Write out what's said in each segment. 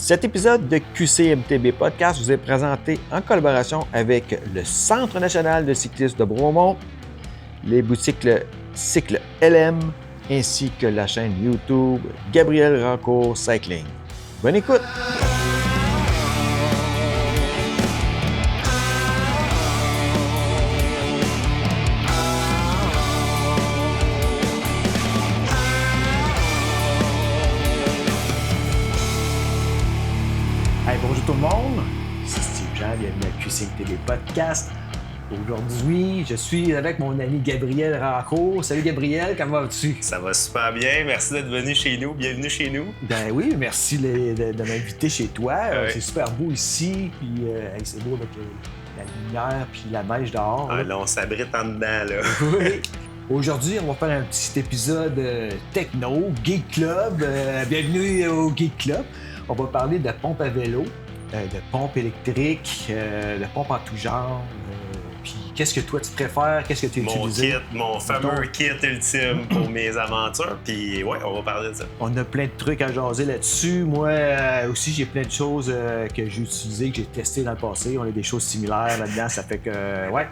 Cet épisode de QCMTB Podcast vous est présenté en collaboration avec le Centre national de cyclisme de Bromont, les boutiques Cycle LM, ainsi que la chaîne YouTube Gabriel Rancourt Cycling. Bonne écoute! Hey, bonjour tout le monde, c'est Steve Jean, bienvenue à QCMTB Podcast. Aujourd'hui, je suis avec mon ami Gabriel Rancourt. Salut Gabriel, comment vas-tu? Ça va super bien, merci d'être venu chez nous, bienvenue chez nous. Ben oui, merci de m'inviter chez toi. Ouais. C'est super beau ici, puis c'est beau avec la lumière puis la neige dehors. Ah, là, on s'abrite en dedans, là. Oui. Aujourd'hui, on va faire un petit épisode techno, Geek Club. Bienvenue au Geek Club. On va parler de pompe à vélo, de pompe électrique, de pompe en tout genre. Puis qu'est-ce que toi tu préfères? Qu'est-ce que tu utilises? Mon fameux kit ultime pour mes aventures. Puis ouais, on va parler de ça. On a plein de trucs à jaser là-dessus. Moi aussi, j'ai plein de choses que j'ai utilisées, que j'ai testées dans le passé. On a des choses similaires là-dedans. Ça fait que, ouais.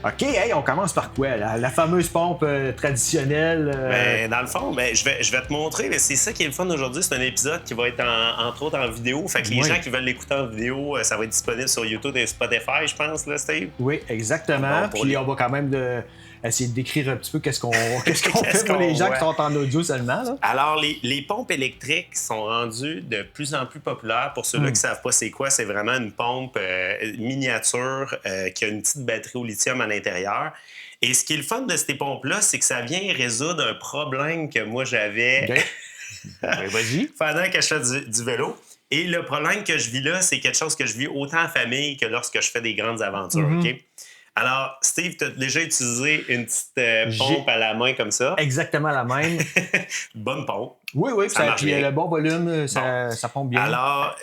OK, hey, on commence par quoi? La fameuse pompe traditionnelle. Ben, dans le fond, je vais te montrer. C'est ça qui est le fun aujourd'hui. C'est un épisode qui va être entre autres en vidéo. Fait que les gens qui veulent l'écouter en vidéo, ça va être disponible sur YouTube et Spotify, je pense, là, Steve? Oui, exactement. Bon, puis on va quand même essayer de décrire un petit peu qu'est-ce qu'on fait pour les gens qui sont en audio seulement. Là. Alors, les pompes électriques sont rendues de plus en plus populaires. Pour ceux-là qui ne savent pas c'est quoi, c'est vraiment une pompe miniature qui a une petite batterie au lithium à l'intérieur. Et ce qui est le fun de ces pompes-là, c'est que ça vient résoudre un problème que moi j'avais Vas-y. pendant que je fais du vélo. Et le problème que je vis là, c'est quelque chose que je vis autant en famille que lorsque je fais des grandes aventures. OK? Alors, Steve, tu as déjà utilisé une petite pompe à la main comme ça? Exactement la même. Bonne pompe. Oui, ça marche bien. Le bon volume, ça pompe bien. Alors,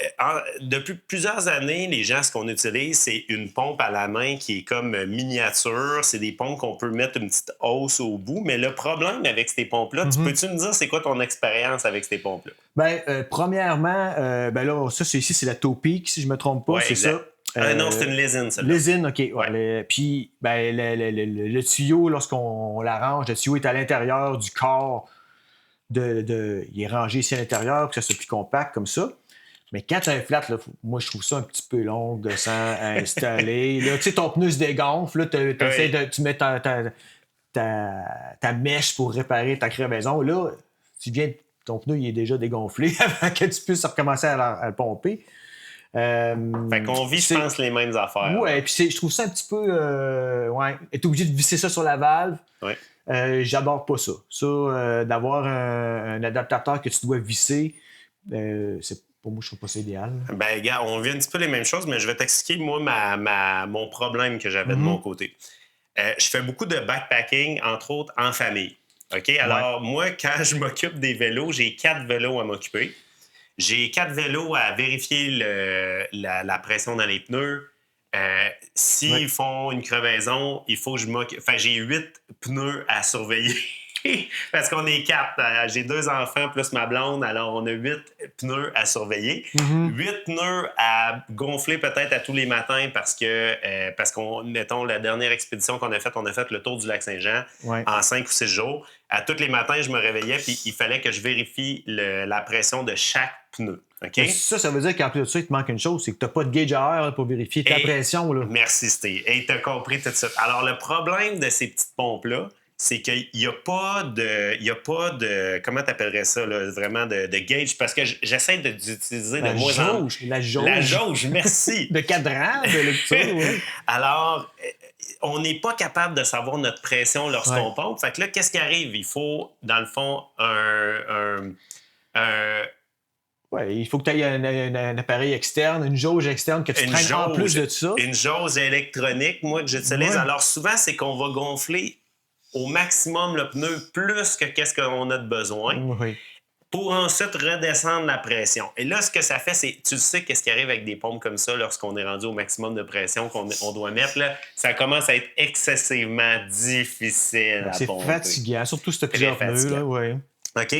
depuis plusieurs années, les gens, ce qu'on utilise, c'est une pompe à la main qui est comme miniature. C'est des pompes qu'on peut mettre une petite hausse au bout. Mais le problème avec ces pompes-là, peux-tu me dire c'est quoi ton expérience avec ces pompes-là? Premièrement, là, ça, c'est la Topeak, si je ne me trompe pas, ouais, c'est exact. ça. Non, c'est une lésine, celle-là. Lésine, OK. Ouais. Puis, le tuyau, lorsqu'on l'arrange, le tuyau est à l'intérieur du corps. Il est rangé ici à l'intérieur pour que ça soit plus compact comme ça. Mais quand tu as un flat, là, moi, je trouve ça un petit peu long, gossant à installer. Là, tu sais, ton pneu se dégonfle. Là, tu mets ta mèche pour réparer ta crevaison. Là, ton pneu il est déjà dégonflé avant que tu puisses recommencer à le pomper. Fait qu'on vit, je pense, les mêmes affaires. Oui, puis je trouve ça un petit peu... être obligé de visser ça sur la valve, j'adore pas ça. Ça, d'avoir un adaptateur que tu dois visser, pour moi, je trouve pas ça idéal. Ben, gars, on vit un petit peu les mêmes choses, mais je vais t'expliquer, moi, mon problème que j'avais de mon côté. Je fais beaucoup de backpacking, entre autres, en famille. OK? Alors, moi, quand je m'occupe des vélos, j'ai 4 vélos à m'occuper. J'ai 4 vélos à vérifier la pression dans les pneus. S'ils font une crevaison, il faut que je m'occupe. Enfin, j'ai 8 pneus à surveiller. Parce qu'on est 4. J'ai 2 enfants plus ma blonde, alors on a 8 pneus à surveiller. 8 pneus à gonfler peut-être à tous les matins parce qu'on, mettons, la dernière expédition qu'on a faite, on a fait le tour du lac Saint-Jean en 5 ou 6 jours. À tous les matins, je me réveillais puis il fallait que je vérifie la pression de chaque pneu. Okay? Ça veut dire qu'en plus de ça, il te manque une chose, c'est que tu n'as pas de gauge à air pour vérifier ta pression. Là. Merci, Steve. Et tu as compris tout de suite. Alors, le problème de ces petites pompes-là, c'est qu'il n'y a pas de comment tu appellerais ça, là, vraiment de gauge, parce que j'essaie d'utiliser de moins en... La jauge. La jauge, merci. De cadran, de lecture, oui. Alors, on n'est pas capable de savoir notre pression lorsqu'on pompe. Fait que là, qu'est-ce qui arrive? Il faut, dans le fond, il faut que tu aies un appareil externe, une jauge externe que tu prennes en plus de ça. Une jauge électronique, moi, que j'utilise. Ouais. Alors, souvent, c'est qu'on va gonfler au maximum le pneu plus que qu'est-ce qu'on a de besoin pour ensuite redescendre la pression. Et là, ce que ça fait, c'est, tu sais qu'est-ce qui arrive avec des pompes comme ça lorsqu'on est rendu au maximum de pression qu'on doit mettre, là, ça commence à être excessivement difficile à pomper. C'est fatigant, surtout si tu as plusieurs pneus. Là, OK?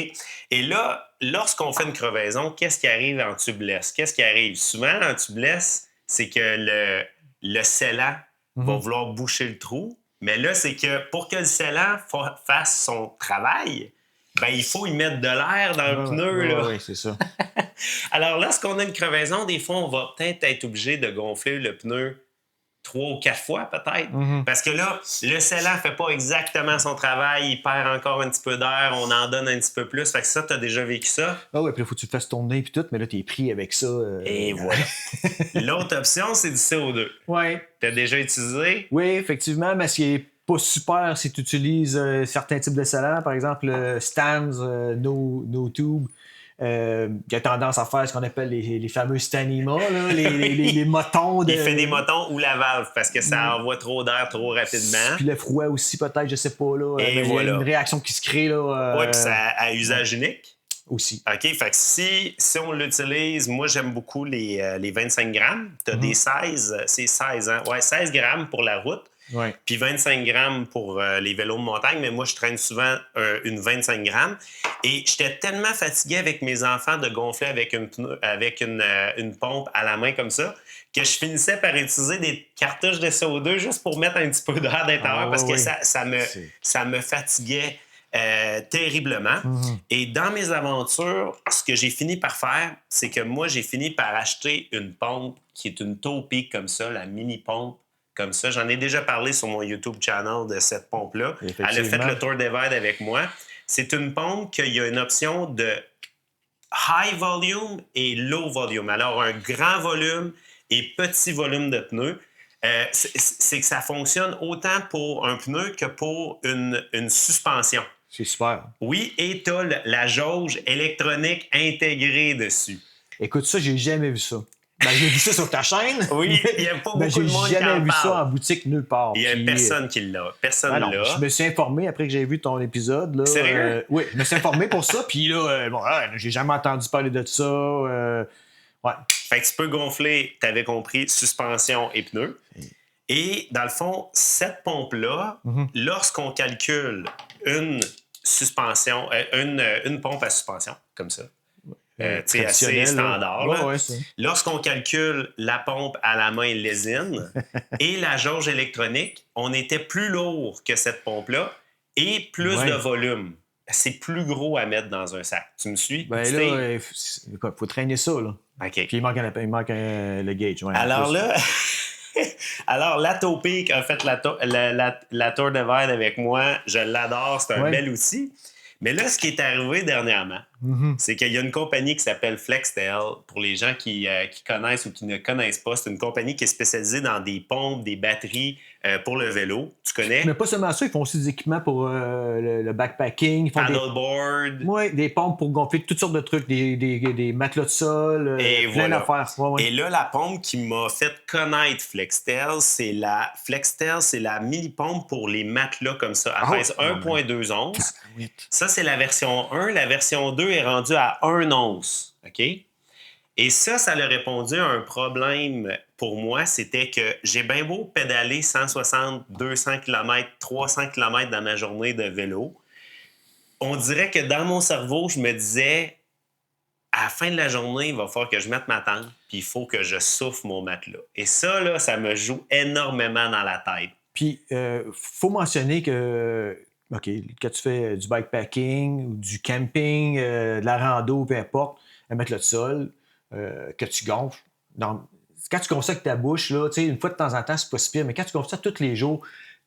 Et là, lorsqu'on fait une crevaison, qu'est-ce qui arrive en tubeless? Qu'est-ce qui arrive? Souvent, en tubeless, c'est que le scellant va vouloir boucher le trou. Mais là, c'est que pour que le scellant fasse son travail, ben, il faut y mettre de l'air dans le pneu. Là. Oui, c'est ça. Alors, lorsqu'on a une crevaison, des fois, on va peut-être être obligé de gonfler le pneu 3 ou 4 fois, peut-être. Parce que là, le scellant ne fait pas exactement son travail. Il perd encore un petit peu d'air. On en donne un petit peu plus. Fait que ça, tu as déjà vécu ça. Ah oui, puis là, il faut que tu le fasses tourner puis tout, mais là, tu es pris avec ça. Et voilà. L'autre option, c'est du CO2. Oui. Tu as déjà utilisé? Oui, effectivement, mais ce qui n'est pas super, si tu utilises certains types de scellants, par exemple Stans, No Tube. Il a tendance à faire ce qu'on appelle les fameux Stanima, là, les motons. Il fait des motons ou la valve parce que ça envoie trop d'air trop rapidement. Puis le froid aussi, peut-être, je sais pas. Là, et voilà. Il y a une réaction qui se crée. Oui, puis c'est à usage unique. Aussi. OK, fait que si on l'utilise, moi, j'aime beaucoup les 25 grammes. Tu as des 16, c'est 16, hein? Ouais, 16 grammes pour la route. Ouais. Puis 25 grammes pour les vélos de montagne, mais moi, je traîne souvent une 25 grammes. Et j'étais tellement fatigué avec mes enfants de gonfler avec une pompe à la main comme ça que je finissais par utiliser des cartouches de CO2 juste pour mettre un petit peu d'air d'intérieur parce que ça me fatiguait terriblement. Et dans mes aventures, ce que j'ai fini par faire, c'est que moi, j'ai fini par acheter une pompe qui est une Topeak comme ça, la mini-pompe. Comme ça, j'en ai déjà parlé sur mon YouTube channel de cette pompe-là. Elle a fait le tour des Divide avec moi. C'est une pompe qu'il y a une option de high volume et low volume. Alors, un grand volume et petit volume de pneus. C'est que ça fonctionne autant pour un pneu que pour une suspension. C'est super. Oui, et tu as la jauge électronique intégrée dessus. Écoute, ça, j'ai jamais vu ça. Ben, j'ai vu ça sur ta chaîne. Oui, il n'y a pas beaucoup de monde qui en parle. J'ai jamais vu ça en boutique nulle part. Il n'y a personne qui l'a. Personne l'a. Je me suis informé après que j'ai vu ton épisode. Là, sérieux? Oui, je me suis informé pour ça. Puis là, j'ai jamais entendu parler de ça. Ouais. Fait que tu peux gonfler, tu avais compris, suspension et pneus. Et dans le fond, cette pompe-là, lorsqu'on calcule une suspension, une pompe à suspension, comme ça, assez standard. Ouais, lorsqu'on calcule la pompe à la main lésine et la jauge électronique, on était plus lourd que cette pompe-là et plus de volume. C'est plus gros à mettre dans un sac. Tu me suis? Ben là, il faut traîner ça. Là. OK. Puis il manque le gauge. Ouais, alors là... Alors, la Topeak a fait la Tour de Divide avec moi. Je l'adore, c'est un bel outil. Mais là, ce qui est arrivé dernièrement, c'est qu'il y a une compagnie qui s'appelle Flextel. Pour les gens qui connaissent ou qui ne connaissent pas, c'est une compagnie qui est spécialisée dans des pompes, des batteries pour le vélo. Tu connais? Mais pas seulement ça, ils font aussi des équipements pour le backpacking. Ils font paddleboard. Oui, des pompes pour gonfler toutes sortes de trucs, des matelas de sol, plein d'affaires. Et là, la pompe qui m'a fait connaître Flextel, c'est la mini-pompe pour les matelas comme ça. Elle pèse 1,2 onces. Ça, c'est la version 1. La version 2 est rendue à 1 once. OK? Et ça leur répondu à un problème pour moi, c'était que j'ai bien beau pédaler 160, 200 km, 300 km dans ma journée de vélo. On dirait que dans mon cerveau, je me disais, à la fin de la journée, il va falloir que je mette ma tente, puis il faut que je souffle mon matelas. Et ça, là, ça me joue énormément dans la tête. Puis, faut mentionner que, OK, quand tu fais du bikepacking ou du camping, de la rando, peu importe, un matelas de sol, que tu gonfles, quand tu gonfles ça avec ta bouche, là, une fois de temps en temps, c'est pas si pire, mais quand tu gonfles ça tous les jours,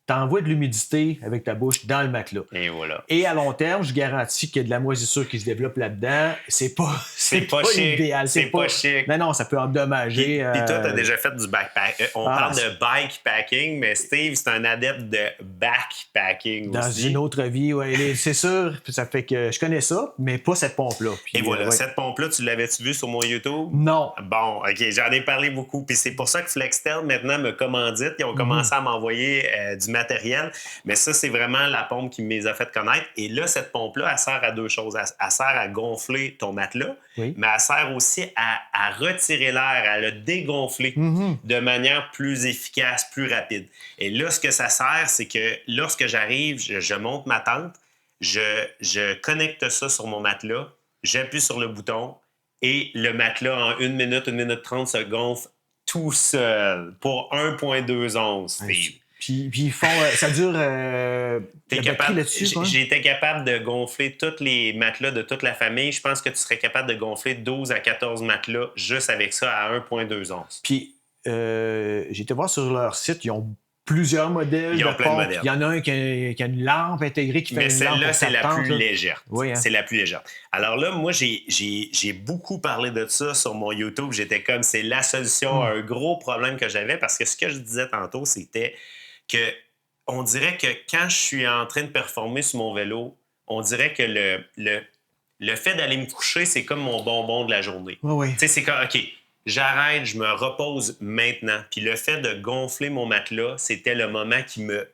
tu envoies de l'humidité avec ta bouche dans le matelas. Et voilà. Et à long terme, je garantis qu'il y a de la moisissure qui se développe là-dedans. C'est pas idéal. C'est pas chic. Non, ça peut endommager. Et toi, tu as déjà fait du backpacking. On parle de bikepacking, mais Steve, c'est un adepte de backpacking dans aussi. Une autre vie, oui. C'est sûr. Ça fait que je connais ça, mais pas cette pompe-là. Puis, et voilà, cette pompe-là, tu l'avais-tu vue sur mon YouTube? Non. Bon, OK, j'en ai parlé beaucoup. Puis c'est pour ça que Flextel, maintenant, me commandite. Ils ont commencé à m'envoyer du matériel. Mais ça, c'est vraiment la pompe qui me les a fait connaître. Et là, cette pompe-là, elle sert à 2 choses. Elle sert à gonfler ton matelas, mais elle sert aussi à retirer l'air, à le dégonfler de manière plus efficace, plus rapide. Et là, ce que ça sert, c'est que lorsque j'arrive, je monte ma tente, je connecte ça sur mon matelas j'appuie sur le bouton et le matelas, en 1 minute, 1 minute 30, se gonfle tout seul pour 1,2 onces, Steve. Puis ils font... ça dure... T'es capable, j'étais capable de gonfler tous les matelas de toute la famille. Je pense que tu serais capable de gonfler 12 à 14 matelas juste avec ça à 1,2 onces. Puis j'ai été voir sur leur site, ils ont plusieurs modèles. Ils ont plein de modèles. Il y en a un qui a une lampe intégrée qui fait une lampe. Mais celle-là, c'est la plus légère. Oui, hein? C'est la plus légère. Alors là, moi, j'ai beaucoup parlé de ça sur mon YouTube. J'étais comme, c'est la solution à un gros problème que j'avais parce que ce que je disais tantôt, c'était que on dirait que quand je suis en train de performer sur mon vélo, on dirait que le fait d'aller me coucher, c'est comme mon bonbon de la journée. Oui. Tu sais, c'est comme, OK, j'arrête, je me repose maintenant. Puis le fait de gonfler mon matelas, c'était le moment qui me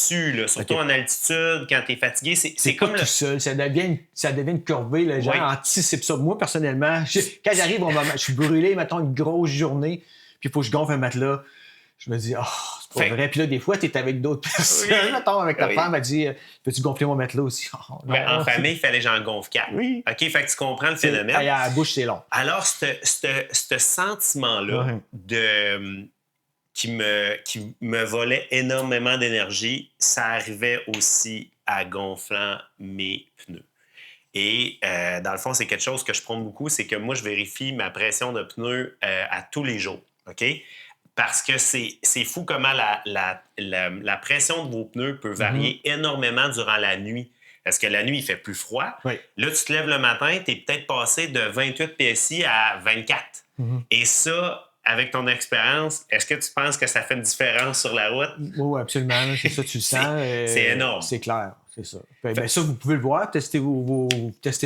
tue, là. Surtout en altitude, quand tu es fatigué. C'est comme pas tout seul, ça devient une corvée. Les gens anticipent ça. Moi, personnellement, quand j'arrive au moment, je suis brûlé, mettons, une grosse journée, puis il faut que je gonfle un matelas. Je me dis, c'est pas vrai. Puis là, des fois, tu es avec d'autres personnes. Mettons, avec ta femme, elle dit, peux-tu gonfler mon matelas aussi? En famille, il fallait que j'en gonfle 4. Oui. OK, fait que tu comprends le phénomène. À la bouche, c'est long. Alors, ce sentiment-là qui me volait énormément d'énergie, ça arrivait aussi à gonflant mes pneus. Et dans le fond, c'est quelque chose que je prône beaucoup, c'est que moi, je vérifie ma pression de pneus à tous les jours. OK? Parce que c'est fou comment la pression de vos pneus peut varier énormément durant la nuit. Parce que la nuit, il fait plus froid. Oui. Là, tu te lèves le matin, tu es peut-être passé de 28 PSI à 24. Et ça, avec ton expérience, est-ce que tu penses que ça fait une différence sur la route? Oui, absolument. C'est ça, tu le sens. C'est énorme. C'est clair. C'est ça. Ben, ça, vous pouvez le voir, tester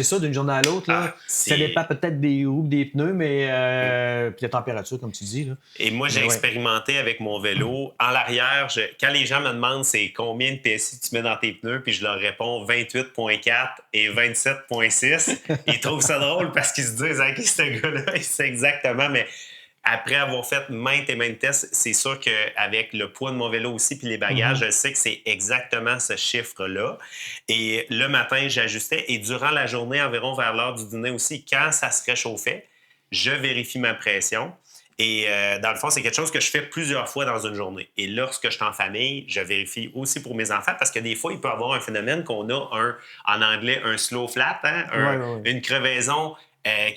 ça d'une journée à l'autre. Ça dépend peut-être des roues, des pneus, mais puis la température, comme tu dis. Là. Et moi, j'ai expérimenté avec mon vélo. En l'arrière, quand les gens me demandent c'est combien de PSI tu mets dans tes pneus, puis je leur réponds 28,4 et 27,6, ils trouvent ça drôle parce qu'ils se disent « OK, ce gars-là, il sait exactement. » Mais après avoir fait maintes et maintes tests, c'est sûr qu'avec le poids de mon vélo aussi puis les bagages, je sais que c'est exactement ce chiffre-là. Et le matin, j'ajustais. Et durant la journée, environ vers l'heure du dîner aussi, quand ça se réchauffait, je vérifie ma pression. Et dans le fond, c'est quelque chose que je fais plusieurs fois dans une journée. Et lorsque je suis en famille, je vérifie aussi pour mes enfants parce que des fois, il peut y avoir un phénomène qu'on a, en anglais, un slow flat, une crevaison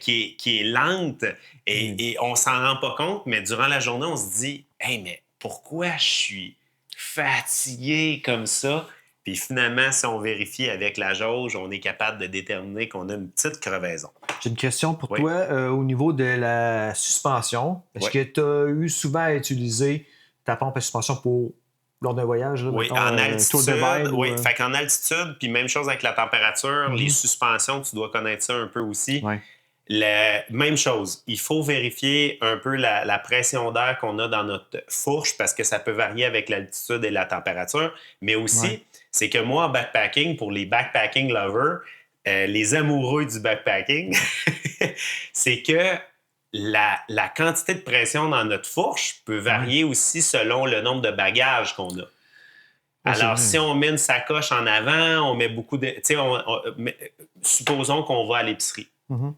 qui est lente et on s'en rend pas compte, mais durant la journée, on se dit « Hey, mais pourquoi je suis fatigué comme ça? » Puis finalement, si on vérifie avec la jauge, on est capable de déterminer qu'on a une petite crevaison. J'ai une question pour toi au niveau de la suspension. Est-ce que tu as eu souvent à utiliser ta pompe à suspension lors d'un voyage? Là, oui, mettons, en altitude. Oui, fait qu'en altitude, puis même chose avec la température, les suspensions, tu dois connaître ça un peu aussi. Oui. Même chose, il faut vérifier un peu la pression d'air qu'on a dans notre fourche parce que ça peut varier avec l'altitude et la température. Mais aussi, c'est que moi, en backpacking, pour les backpacking lovers, les amoureux du backpacking, c'est que la quantité de pression dans notre fourche peut varier aussi selon le nombre de bagages qu'on a. Alors, si on met une sacoche en avant, on met beaucoup de... supposons qu'on va à l'épicerie.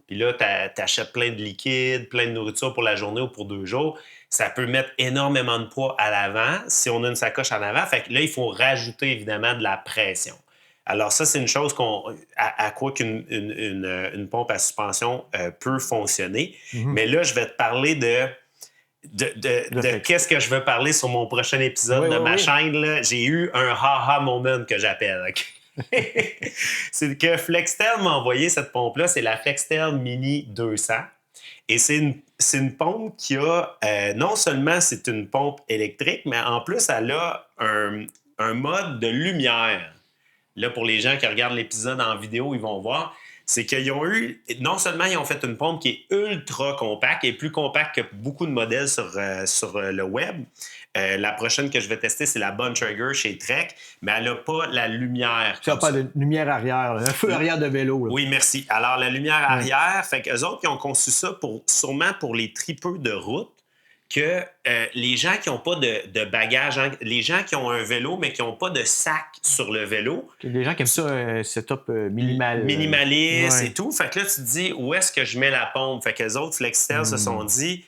Puis là, tu achètes plein de liquides, plein de nourriture pour la journée ou pour 2 jours. Ça peut mettre énormément de poids à l'avant si on a une sacoche en avant. Fait que là, il faut rajouter évidemment de la pression. Alors ça, c'est une chose à quoi qu'une pompe à suspension peut fonctionner. Mais là, je vais te parler de qu'est-ce que je veux parler sur mon prochain épisode de ma chaîne. Là. J'ai eu un ha-ha moment que j'appelle. Okay? C'est que Flextel m'a envoyé cette pompe-là. C'est la Flextel Mini 200. Et c'est une pompe qui a... non seulement c'est une pompe électrique, mais en plus, elle a un mode de lumière. Là, pour les gens qui regardent l'épisode en vidéo, ils vont voir. C'est qu'ils ont eu... Non seulement ils ont fait une pompe qui est ultra compacte et plus compacte que beaucoup de modèles sur le web. La prochaine que je vais tester, c'est la Bontrager chez Trek, mais elle n'a pas la lumière. Tu n'as pas de lumière arrière, un feu arrière de vélo. Là. Oui, merci. Alors, la lumière arrière, fait qu'eux autres, ils ont conçu ça sûrement pour les tripeux de route que les gens qui n'ont pas de bagages, hein, les gens qui ont un vélo, mais qui n'ont pas de sac sur le vélo. Les gens qui aiment ça, setup minimaliste ouais. et tout. Fait que là, tu te dis, où est-ce que je mets la pompe? Fait que les autres Flexstel se sont dit,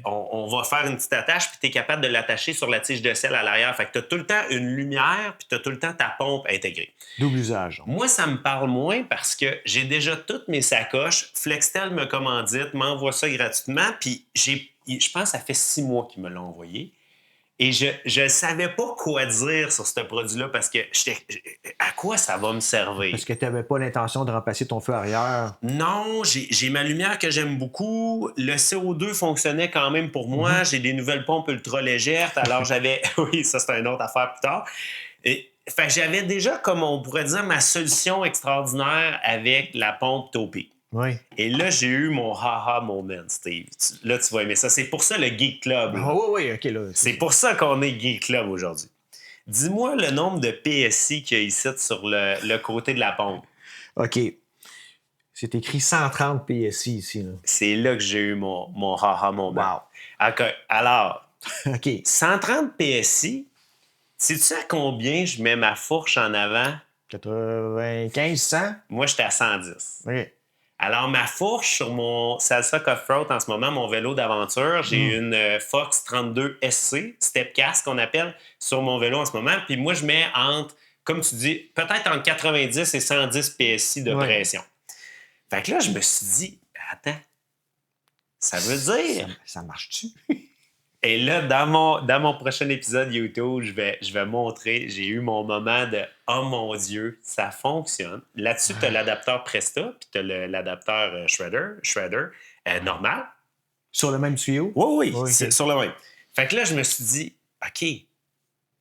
on va faire une petite attache, puis tu es capable de l'attacher sur la tige de sel à l'arrière. Fait que tu as tout le temps une lumière, puis tu as tout le temps ta pompe intégrée. Double usage. Moi, ça me parle moins parce que j'ai déjà toutes mes sacoches. Flexstel me commandite, m'envoie ça gratuitement, puis je pense que ça fait 6 mois qu'ils me l'ont envoyé. Et je ne savais pas quoi dire sur ce produit-là parce que à quoi ça va me servir? Parce que tu n'avais pas l'intention de remplacer ton feu arrière. Non, j'ai ma lumière que j'aime beaucoup. Le CO2 fonctionnait quand même pour moi. J'ai des nouvelles pompes ultra légères. Alors j'avais... Oui, ça c'est une autre affaire plus tard. Fait que j'avais déjà, comme on pourrait dire, ma solution extraordinaire avec la pompe Topi. Oui. Et là, j'ai eu mon haha moment, Steve. Là, tu vas aimer ça. C'est pour ça le Geek Club. Ah oui, OK. Là, c'est pour ça qu'on est Geek Club aujourd'hui. Dis-moi le nombre de PSI qu'il y a ici sur le côté de la pompe. OK. C'est écrit 130 PSI ici. Là. C'est là que j'ai eu mon haha moment. Wow. Okay. Alors, OK. 130 PSI, sais-tu à combien je mets ma fourche en avant? 95, 100? Moi, j'étais à 110. OK. Alors, ma fourche sur mon Salsa Off-Road en ce moment, mon vélo d'aventure, j'ai une Fox 32 SC, Stepcast qu'on appelle, sur mon vélo en ce moment. Puis moi, je mets entre, comme tu dis, peut-être entre 90 et 110 PSI de pression. Fait que là, je me suis dit, attends, ça veut dire... Ça marche-tu? Et là, dans mon prochain épisode YouTube, je vais montrer, j'ai eu mon moment de « Oh mon Dieu, ça fonctionne ». Là-dessus, tu as l'adapteur Presta, puis tu as l'adapteur Shredder normal. Sur le même tuyau? Oui, c'est sur le même. Fait que là, je me suis dit, OK,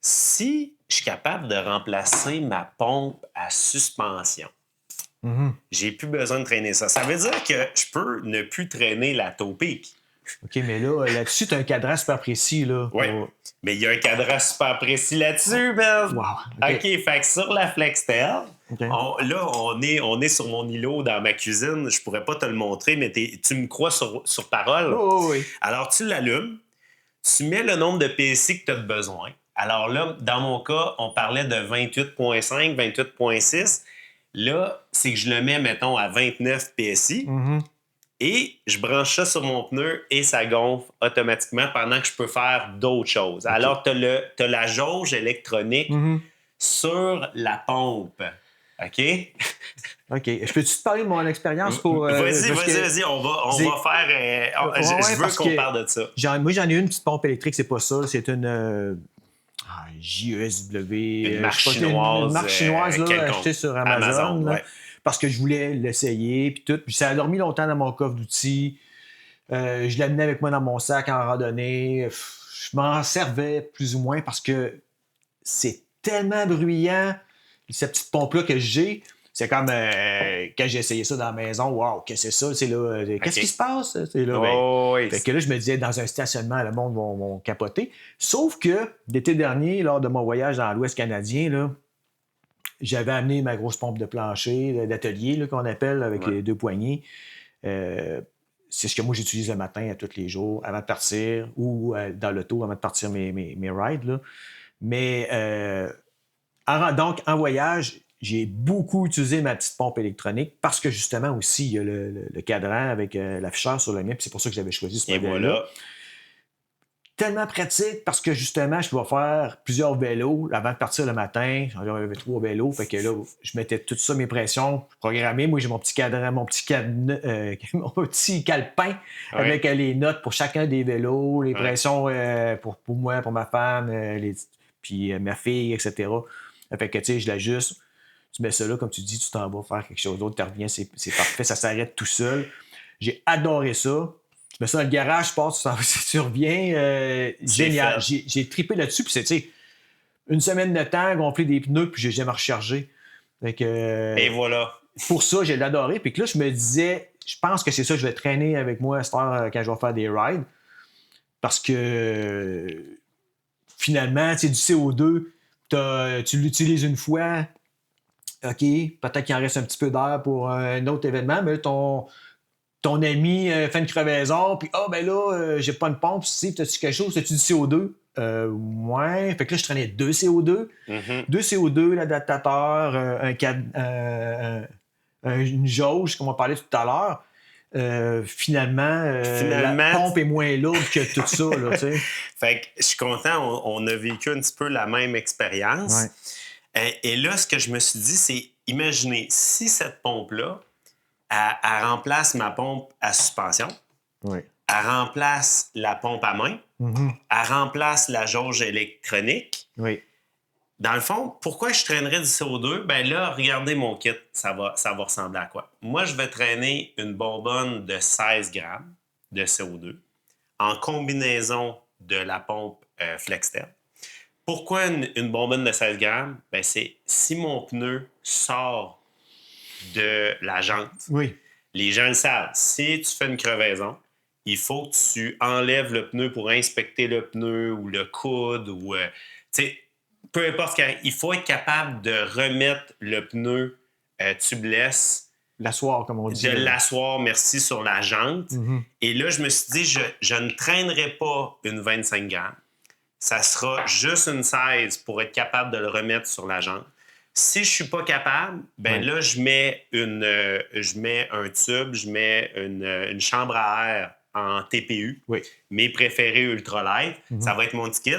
si je suis capable de remplacer ma pompe à suspension, j'ai plus besoin de traîner ça. Ça veut dire que je peux ne plus traîner la Topic. OK, mais là-dessus, tu as un cadran super précis. Là, oui, mais il y a un cadran super précis là-dessus, man. Wow. OK, fait que sur la Flexstel, là, on est sur mon îlot dans ma cuisine. Je pourrais pas te le montrer, mais tu me crois sur parole. Oui. Alors, tu l'allumes, tu mets le nombre de PSI que tu as besoin. Alors là, dans mon cas, on parlait de 28.5, 28.6. Là, c'est que je le mets, mettons, à 29 PSI. Et je branche ça sur mon pneu et ça gonfle automatiquement pendant que je peux faire d'autres choses. Okay. Alors, tu as la jauge électronique sur la pompe. OK? OK. Je peux-tu te parler de mon expérience pour... Vas-y. On va faire... je veux qu'on parle de ça. Moi, j'en ai une petite pompe électrique, c'est pas ça. C'est une... JESW. Une marque chinoise. Une marque chinoise, là, achetée sur Amazon. Là, parce que je voulais l'essayer, puis tout. Puis ça a dormi longtemps dans mon coffre d'outils. Je l'amenais avec moi dans mon sac en randonnée. Je m'en servais plus ou moins parce que c'est tellement bruyant, cette petite pompe-là que j'ai. C'est comme quand j'ai essayé ça dans la maison, wow, qu'est-ce que c'est ça? C'est là, qu'est-ce qui se passe? C'est là, fait que là, je me disais, dans un stationnement, le monde va capoter. Sauf que l'été dernier, lors de mon voyage dans l'Ouest canadien, là, j'avais amené ma grosse pompe de plancher, d'atelier, là, qu'on appelle, avec les 2 poignées. C'est ce que moi, j'utilise le matin à tous les jours, avant de partir, ou dans l'auto, avant de partir mes rides. Là. Mais donc, en voyage, j'ai beaucoup utilisé ma petite pompe électronique parce que, justement, aussi, il y a le cadran avec l'afficheur sur le mien, puis c'est pour ça que j'avais choisi ce modèle-là. Voilà. Tellement pratique parce que, justement, je pouvais faire plusieurs vélos avant de partir le matin. J'avais 3 vélos, fait que là, je mettais tout ça, mes pressions programmées. Moi, j'ai mon petit cadran, mon petit calepin avec les notes pour chacun des vélos, les pressions pour moi, pour ma femme, puis ma fille, etc. Fait que, tu sais, je l'ajuste. Tu mets ça là, comme tu dis, tu t'en vas faire quelque chose d'autre, tu reviens, c'est parfait, ça s'arrête tout seul. J'ai adoré ça. Tu mets ça dans le garage, tu reviens. Génial. J'ai trippé là-dessus, puis c'est, une semaine de temps, gonfler des pneus, puis j'ai jamais rechargé. Et voilà. Pour ça, j'ai adoré. Puis que là, je me disais, je pense que c'est ça que je vais traîner avec moi à cette heure quand je vais faire des rides. Parce que finalement, tu sais, du CO2, tu l'utilises une fois. OK, peut-être qu'il en reste un petit peu d'air pour un autre événement, mais ton ton ami fait une crevaison, puis ben là, j'ai pas une pompe, t'as-tu quelque chose, t'as-tu du CO2? Ouais. Fait que là, je traînais 2 CO2. 2 CO2, l'adaptateur, une jauge, comme on parlait tout à l'heure. Finalement, la pompe est moins lourde que tout ça. Là, tu sais. Fait que je suis content, on a vécu un petit peu la même expérience. Ouais. Et là, ce que je me suis dit, c'est, imaginez, si cette pompe-là, elle remplace ma pompe à suspension, oui. Elle remplace la pompe à main, elle remplace la jauge électronique. Oui. Dans le fond, pourquoi je traînerais du CO2? Ben là, regardez mon kit, ça va ressembler à quoi? Moi, je vais traîner une bonbonne de 16 grammes de CO2 en combinaison de la pompe FlexStep. Pourquoi une bonbonne de 16 grammes? Ben c'est si mon pneu sort de la jante. Oui. Les gens le savent. Si tu fais une crevaison, il faut que tu enlèves le pneu pour inspecter le pneu ou le coude ou peu importe ce qui arrive. Il faut être capable de remettre le pneu tubeless. L'asseoir, comme on dit. De l'asseoir, merci, sur la jante. Et là, je me suis dit, je ne traînerai pas une 25 grammes. Ça sera juste une 16 pour être capable de le remettre sur la jante. Si je suis pas capable, là, je mets un tube, je mets une chambre à air en TPU, mes préférés ultralight. Ça va être mon petit kit.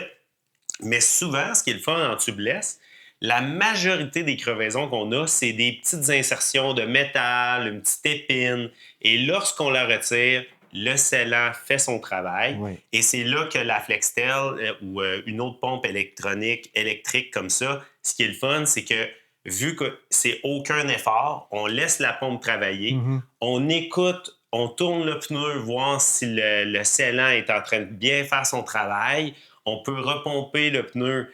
Mais souvent, ce qui est le fun en tubeless, la majorité des crevaisons qu'on a, c'est des petites insertions de métal, une petite épine. Et lorsqu'on la retire, le scellant fait son travail. Et c'est là que la FlexStep ou une autre pompe électrique comme ça, ce qui est le fun, c'est que vu que c'est aucun effort, on laisse la pompe travailler, on écoute, on tourne le pneu, voir si le scellant est en train de bien faire son travail. On peut repomper le pneu,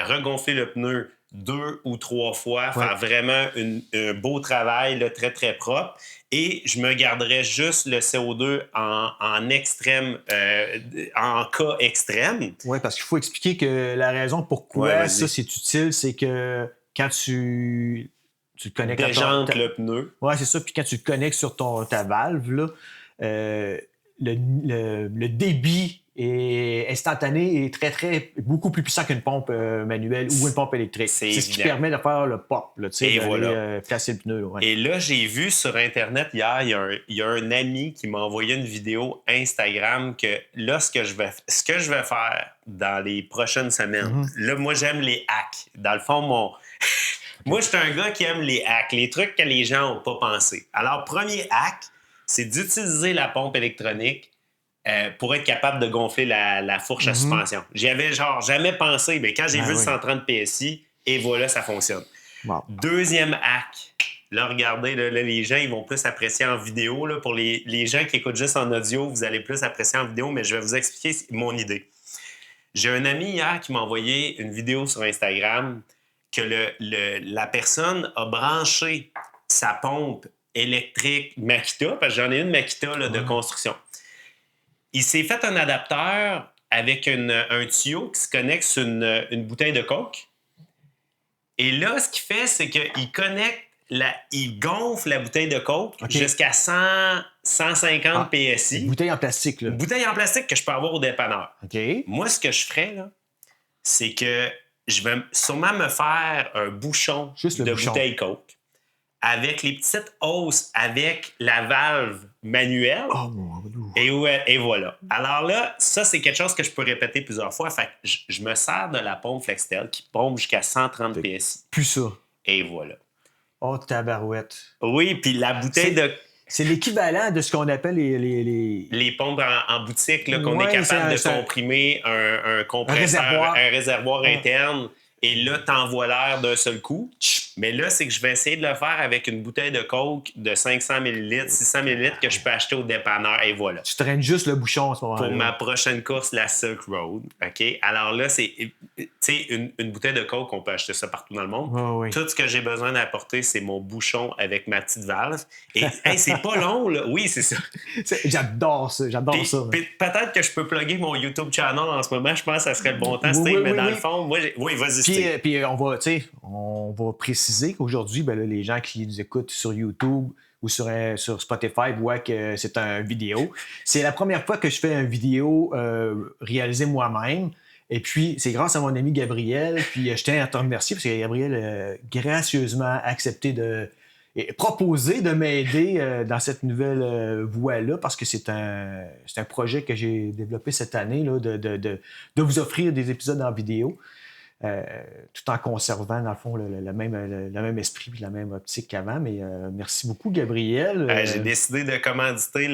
regonfler le pneu 2 ou 3 fois, faire vraiment un beau travail là, très, très propre. Et je me garderais juste le CO2 en extrême, en cas extrême. Oui, parce qu'il faut expliquer que la raison pourquoi ça, c'est utile, c'est que quand tu connectes déjante le pneu. Oui, c'est ça. Puis quand tu le connectes sur ta valve, là, le débit est instantané et beaucoup plus puissant qu'une pompe manuelle ou une pompe électrique. C'est ce qui permet de faire le pop, là, placer le pneu. Là, Et là, j'ai vu sur Internet hier, il y a un ami qui m'a envoyé une vidéo Instagram que là, ce que je vais faire dans les prochaines semaines, là, moi, j'aime les hacks. Dans le fond, moi, je suis un gars qui aime les hacks, les trucs que les gens n'ont pas pensé. Alors, premier hack, c'est d'utiliser la pompe électronique pour être capable de gonfler la fourche à suspension. J'y avais jamais pensé, mais quand j'ai vu le 130 PSI, et voilà, ça fonctionne. Wow. Deuxième hack. Là, regardez, là, les gens, ils vont plus apprécier en vidéo. Là, pour les gens qui écoutent juste en audio, vous allez plus apprécier en vidéo, mais je vais vous expliquer mon idée. J'ai un ami hier qui m'a envoyé une vidéo sur Instagram que la personne a branché sa pompe électrique Makita, parce que j'en ai une Makita là, de construction. Il s'est fait un adapteur avec un tuyau qui se connecte sur une bouteille de coke. Et là, ce qu'il fait, c'est qu'il il gonfle la bouteille de coke jusqu'à 150 PSI. Une bouteille en plastique, là. Une bouteille en plastique que je peux avoir au dépanneur. Okay. Moi, ce que je ferais, là, c'est que je vais sûrement me faire un bouchon bouteille coke avec les petites hausses avec la valve manuelle. Oh, mon Dieu. Et voilà. Alors là, ça, c'est quelque chose que je peux répéter plusieurs fois. Fait que je me sers de la pompe FlexStep qui pompe jusqu'à 130 PSI. Plus ça. Et voilà. Oh, tabarouette. Oui, puis la bouteille de... C'est l'équivalent de ce qu'on appelle les pompes en boutique, là, qu'on est capable de comprimer un compresseur, un réservoir interne. Et là, t'envoies l'air d'un seul coup. Mais là, c'est que je vais essayer de le faire avec une bouteille de coke de 500 ml, 600 ml que je peux acheter au dépanneur. Et voilà. Tu traînes juste le bouchon à ce moment-là. Pour ma prochaine course, la Silk Road. OK? Alors là, c'est une bouteille de coke, on peut acheter ça partout dans le monde. Oh, oui. Tout ce que j'ai besoin d'apporter, c'est mon bouchon avec ma petite valve. Et c'est pas long, là. Oui, c'est ça. J'adore ça. Peut-être que je peux plugger mon YouTube channel en ce moment. Je pense que ça serait le bon temps, Steve. Mais dans le fond, moi, vas-y, Steve. Puis on va préciser qu'aujourd'hui, les gens qui nous écoutent sur YouTube ou sur Spotify voient que c'est une vidéo. C'est la première fois que je fais une vidéo réalisée moi-même. Et puis, c'est grâce à mon ami Gabriel. Puis, je tiens à te remercier parce que Gabriel a gracieusement accepté et proposé de m'aider dans cette nouvelle voie-là parce que c'est un projet que j'ai développé cette année là, de vous offrir des épisodes en vidéo. Tout en conservant, dans le fond, le même esprit et la même optique qu'avant. Mais merci beaucoup, Gabriel. J'ai décidé de commanditer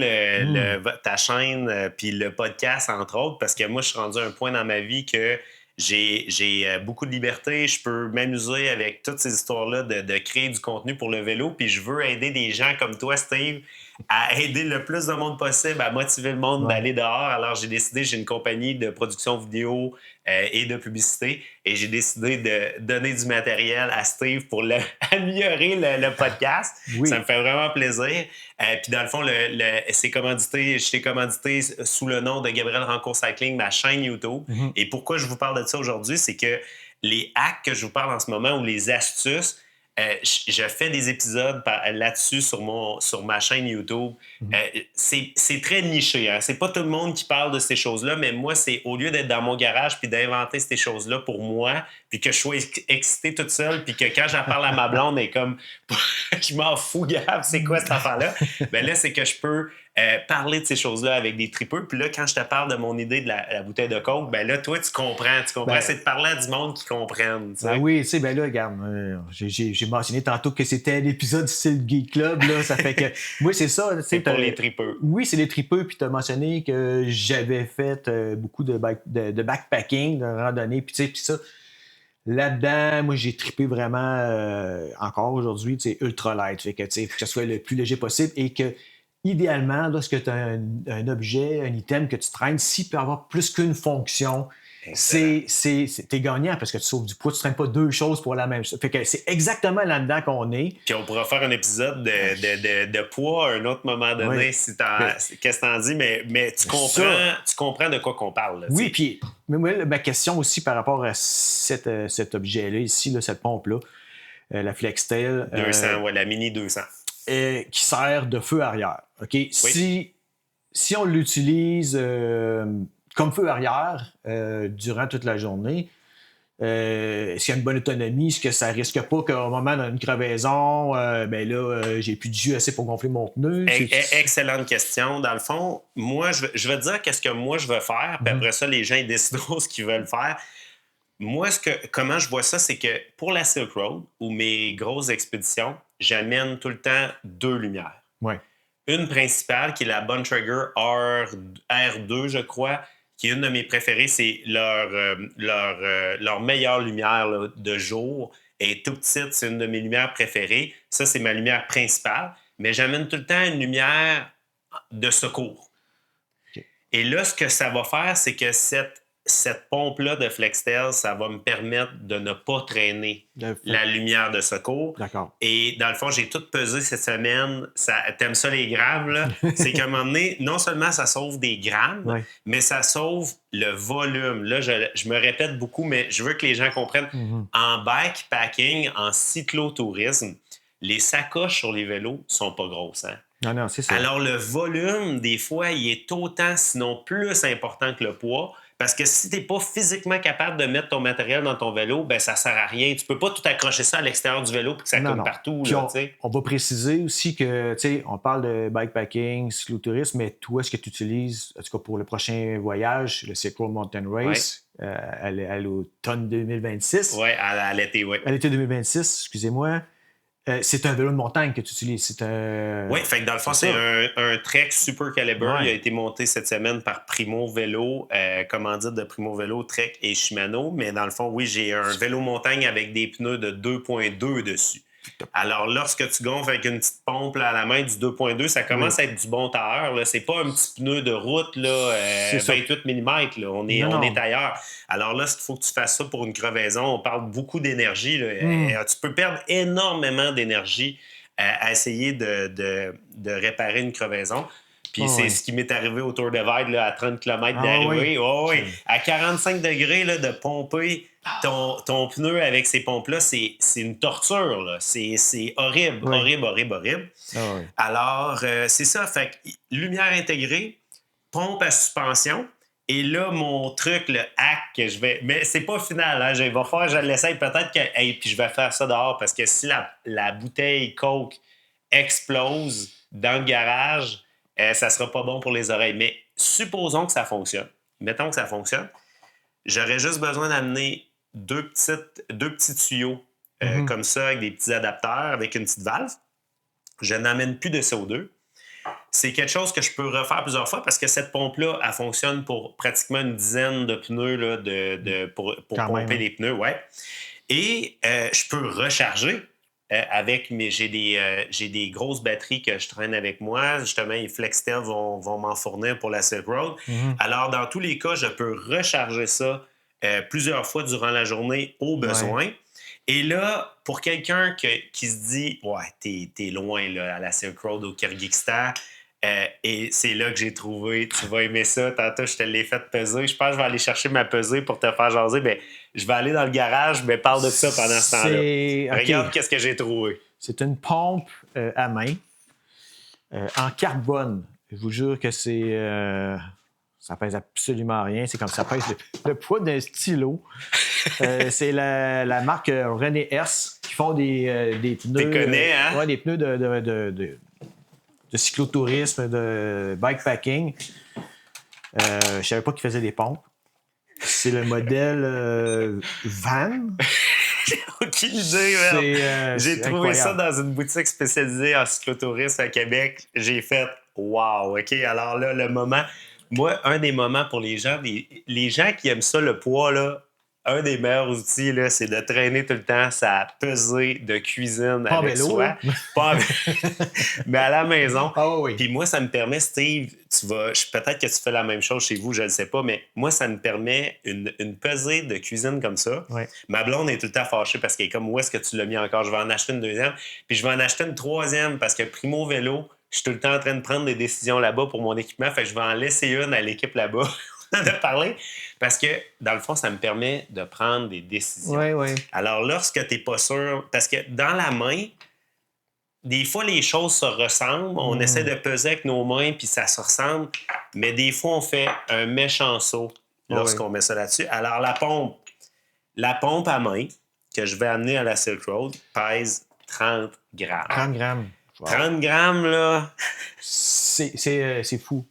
ta chaîne puis le podcast, entre autres, parce que moi, je suis rendu à un point dans ma vie que j'ai beaucoup de liberté. Je peux m'amuser avec toutes ces histoires-là de créer du contenu pour le vélo. Puis je veux aider des gens comme toi, Steve, à aider le plus de monde possible, à motiver le monde d'aller dehors. Alors, j'ai une compagnie de production vidéo et de publicité. Et j'ai décidé de donner du matériel à Steve pour améliorer le podcast. Oui. Ça me fait vraiment plaisir. Puis dans le fond, je t'ai commandité sous le nom de Gabriel Rancourt Cycling, ma chaîne YouTube. Mm-hmm. Et pourquoi je vous parle de ça aujourd'hui, c'est que les hacks que je vous parle en ce moment ou les astuces, je fais des épisodes là-dessus sur ma chaîne YouTube. C'est très niché. Hein? C'est pas tout le monde qui parle de ces choses-là, mais moi, c'est au lieu d'être dans mon garage puis d'inventer ces choses-là pour moi, puis que je sois excité toute seule, puis que quand j'en parle à ma blonde, elle est comme « je m'en fous, Gab, c'est quoi cette affaire-là? » Ben là, c'est que je peux parler de ces choses-là avec des tripeux. Puis là, quand je te parle de mon idée de la bouteille de coke, ben là, toi, tu comprends. Ben, c'est de parler à du monde qui comprenne. Ben oui, tu sais, ben là, regarde, j'ai mentionné tantôt que c'était l'épisode du style Geek Club, là, ça fait que, moi, c'est ça. C'est pour les tripeux. Oui, c'est les tripeux, puis tu as mentionné que j'avais fait beaucoup de backpacking, de randonnée, puis tu sais, puis ça. Là-dedans, moi, j'ai trippé vraiment encore aujourd'hui, tu sais, ultra light, fait que, tu sais, faut que ça soit le plus léger possible et que, idéalement, lorsque tu as un objet, un item que tu traînes, s'il peut avoir plus qu'une fonction, t'es gagnant parce que tu sauves du poids, tu ne traînes pas deux choses pour la même chose. Fait que c'est exactement là-dedans qu'on est. Puis on pourra faire un épisode de poids à un autre moment donné, qu'est-ce que t'en dis, mais tu comprends de quoi qu'on parle. Là, oui, puis ma question aussi par rapport à cet objet-là ici, là, cette pompe-là, la FlexTail. 200, la Mini 200. Qui sert de feu arrière. OK? Oui. Si on l'utilise comme feu arrière durant toute la journée, est-ce qu'il y a une bonne autonomie? Est-ce que ça risque pas qu'au moment d'une crevaison, j'ai plus de jus assez pour gonfler mon pneu? Excellente question. Dans le fond, moi, je vais te dire qu'est-ce que moi je veux faire, puis après ça, les gens ils décideront ce qu'ils veulent faire. Moi, comment je vois ça, c'est que pour la Silk Road ou mes grosses expéditions, j'amène tout le temps 2 lumières. Ouais. Une principale qui est la Bontrager R2, je crois, qui est une de mes préférées. C'est leur meilleure lumière là, de jour. Elle est tout petite, c'est une de mes lumières préférées. Ça, c'est ma lumière principale. Mais j'amène tout le temps une lumière de secours. Okay. Et là, ce que ça va faire, c'est que cette pompe-là de FlexTail, ça va me permettre de ne pas traîner la lumière de secours. D'accord. Et dans le fond, j'ai tout pesé cette semaine. T'aimes ça les grammes, là? C'est qu'à un moment donné, non seulement ça sauve des grammes, mais ça sauve le volume. Là, je me répète beaucoup, mais je veux que les gens comprennent. En bikepacking, en cyclotourisme, les sacoches sur les vélos sont pas grosses, hein? Non, c'est ça. Alors, le volume, des fois, il est autant, sinon plus important que le poids. Parce que si tu n'es pas physiquement capable de mettre ton matériel dans ton vélo, ben ça ne sert à rien. Tu ne peux pas tout accrocher ça à l'extérieur du vélo et que ça colle partout. Là, on va préciser aussi que, on parle de bikepacking, cyclotourisme, mais toi, ce que tu utilises, en tout cas pour le prochain voyage, le Silk Road Mountain Race, à l'automne 2026. Oui, à l'été, oui. À l'été 2026, excusez-moi. C'est un vélo de montagne que tu utilises. Oui, fait que dans le fond, c'est un Trek Super Caliber. Il a été monté cette semaine par Primo Vélo, commandite de Primo Vélo, Trek et Shimano. Mais dans le fond, oui, j'ai un vélo montagne avec des pneus de 2.2 dessus. Alors, lorsque tu gonfles avec une petite pompe là, à la main du 2.2, ça commence à être du bon tailleur. Là. C'est pas un petit pneu de route là, 28 mm. Là. On est ailleurs. Alors là, s'il faut que tu fasses ça pour une crevaison, on parle beaucoup d'énergie. Là. Tu peux perdre énormément d'énergie à essayer de réparer une crevaison. Puis c'est ce qui m'est arrivé au Tour de Vide, là, à 30 km d'arrivée. Oui. À 45 degrés là, de pomper ton pneu avec ces pompes-là, c'est une torture. Là. C'est horrible, horrible. Alors, c'est ça. Fait que lumière intégrée, pompe à suspension. Et là, mon truc, le hack que je vais... Mais c'est pas final, hein. Je l'essaye peut-être que... Hey, puis je vais faire ça dehors parce que si la bouteille Coke explose dans le garage, ça sera pas bon pour les oreilles. Mais supposons que ça fonctionne. Mettons que ça fonctionne. J'aurais juste besoin d'amener deux petits tuyaux comme ça, avec des petits adapteurs, avec une petite valve. Je n'amène plus de CO2. C'est quelque chose que je peux refaire plusieurs fois parce que cette pompe-là, elle fonctionne pour pratiquement une dizaine de pneus là, pour pomper les pneus. Ouais. Et je peux recharger avec j'ai des grosses batteries que je traîne avec moi. Justement, les Flextel vont m'en fournir pour la Silk Road. Alors, dans tous les cas, je peux recharger ça plusieurs fois durant la journée au besoin. Ouais. Et là, pour quelqu'un qui se dit « Ouais, t'es loin là, à la Silk Road au Kyrgyzstan », et c'est là que j'ai trouvé, tu vas aimer ça, tantôt je te l'ai fait peser. Je pense que je vais aller chercher ma pesée pour te faire jaser. Ben, je vais aller dans le garage, mais parle de ça pendant ce temps-là. Okay. Regarde qu'est-ce que j'ai trouvé. C'est une pompe à main en carbone. Je vous jure que ça pèse absolument rien. C'est comme ça pèse le poids d'un stylo. C'est la marque René S qui font des pneus. Tu connais, hein? Ouais, des pneus de cyclotourisme, de bikepacking. Je savais pas qu'ils faisaient des pompes. C'est le modèle Van. J'ai aucune idée, merde. J'ai trouvé ça dans une boutique spécialisée en cyclotourisme à Québec. J'ai fait « Wow! » OK, alors là, le moment... Moi, un des moments pour les gens qui aiment ça, le poids, là, un des meilleurs outils, là, c'est de traîner tout le temps sa pesée de cuisine pas avec vélo, soi. Pas en mais à la maison. Oh, oui. Puis moi, ça me permet, Steve, peut-être que tu fais la même chose chez vous, je ne le sais pas, mais moi, ça me permet une pesée de cuisine comme ça. Oui. Ma blonde est tout le temps fâchée parce qu'elle est comme, où est-ce que tu l'as mis encore? Je vais en acheter une deuxième. Puis je vais en acheter une troisième parce que Primo Vélo, je suis tout le temps en train de prendre des décisions là-bas pour mon équipement. Fait que je vais en laisser une à l'équipe là-bas. On en a parlé. Parce que, dans le fond, ça me permet de prendre des décisions. Oui, oui. Alors, lorsque tu n'es pas sûr... Parce que dans la main, des fois, les choses se ressemblent. On essaie de peser avec nos mains, puis ça se ressemble. Mais des fois, on fait un méchant saut lorsqu'on met ça là-dessus. Alors, la pompe à main que je vais amener à la Silk Road pèse 30 grammes. 30 grammes. Wow. 30 grammes, là... C'est fou.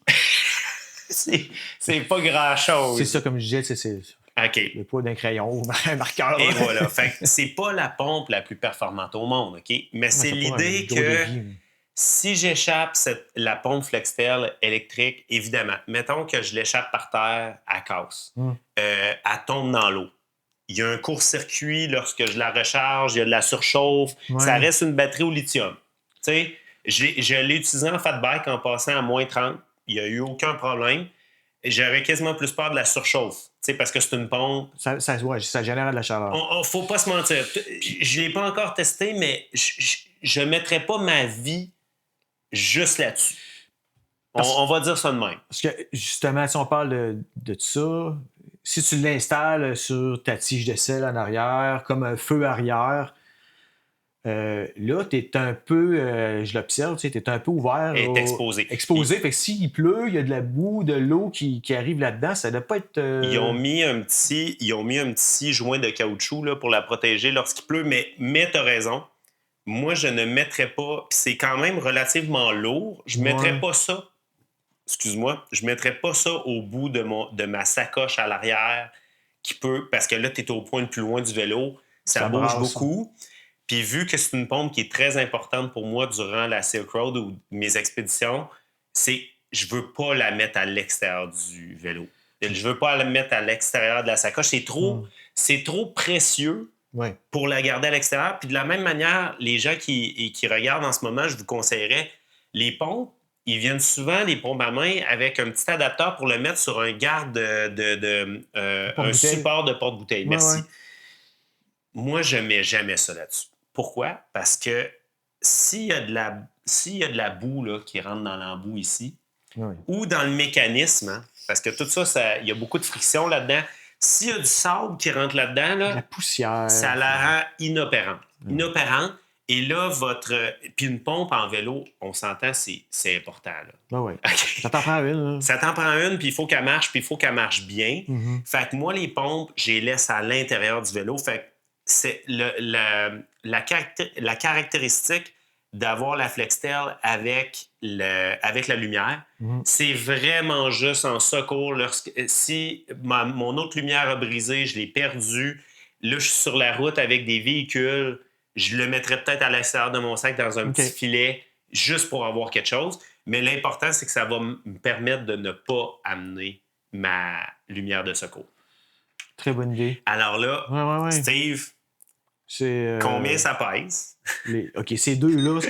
c'est pas grand-chose. C'est ça, comme je disais, c'est le poids d'un crayon ou un marqueur. Et voilà. Fait que c'est pas la pompe la plus performante au monde, OK? Mais c'est l'idée que si j'échappe la pompe Flextel électrique, évidemment, mettons que je l'échappe par terre, elle casse. Elle tombe dans l'eau. Il y a un court-circuit lorsque je la recharge, il y a de la surchauffe. Ouais. Ça reste une batterie au lithium. Tu sais, je l'ai utilisé en fat bike en passant à moins 30. Il n'y a eu aucun problème. J'aurais quasiment plus peur de la surchauffe, parce que c'est une pompe. Ça génère de la chaleur. Il ne faut pas se mentir. Je ne l'ai pas encore testé, mais je ne mettrais pas ma vie juste là-dessus. On va dire ça de même. Parce que, justement, si on parle de ça, si tu l'installes sur ta tige de sel en arrière, comme un feu arrière, là, tu es un peu, je l'observe, tu es un peu ouvert. Et exposé. Exposé. Fait que s'il pleut, il y a de la boue, de l'eau qui arrive là-dedans, ça ne doit pas être. Ils ont mis un petit joint de caoutchouc là, pour la protéger lorsqu'il pleut, mais tu as raison. Moi, je ne mettrais pas, puis c'est quand même relativement lourd, je ne mettrais pas ça. Excuse-moi, je ne mettrais pas ça au bout de ma sacoche à l'arrière parce que là, tu es au point le plus loin du vélo, ça bouge beaucoup. Puis vu que c'est une pompe qui est très importante pour moi durant la Silk Road ou mes expéditions, je veux pas la mettre à l'extérieur du vélo. Je veux pas la mettre à l'extérieur de la sacoche. C'est trop précieux pour la garder à l'extérieur. Puis de la même manière, les gens qui regardent en ce moment, je vous conseillerais, les pompes, ils viennent souvent, les pompes à main, avec un petit adapteur pour le mettre sur un garde un support de porte-bouteille. Merci. Ouais. Moi, je mets jamais ça là-dessus. Pourquoi? Parce que s'il y a de la boue là, qui rentre dans l'embout ici, Oui. ou dans le mécanisme, hein, parce que tout ça, il y a beaucoup de friction là-dedans. S'il y a du sable qui rentre là-dedans, là, La poussière. ça la rend inopérante. Inopérante. Et là, puis une pompe en vélo, on s'entend, c'est important. Là. Ah ouais. Okay. Ça t'en prend une. Là. Ça t'en prend une, puis il faut qu'elle marche, puis il faut qu'elle marche bien. Fait que moi, les pompes, je les laisse à l'intérieur du vélo. Fait que c'est la caractéristique d'avoir la FlexTail avec la lumière, c'est vraiment juste en secours. Si mon autre lumière a brisé, je l'ai perdue, là, je suis sur la route avec des véhicules, je le mettrais peut-être à l'extérieur de mon sac dans un petit filet, juste pour avoir quelque chose. Mais l'important, c'est que ça va me permettre de ne pas amener ma lumière de secours. Très bonne idée. Alors là, Steve, combien ça pèse? OK, ces deux-là,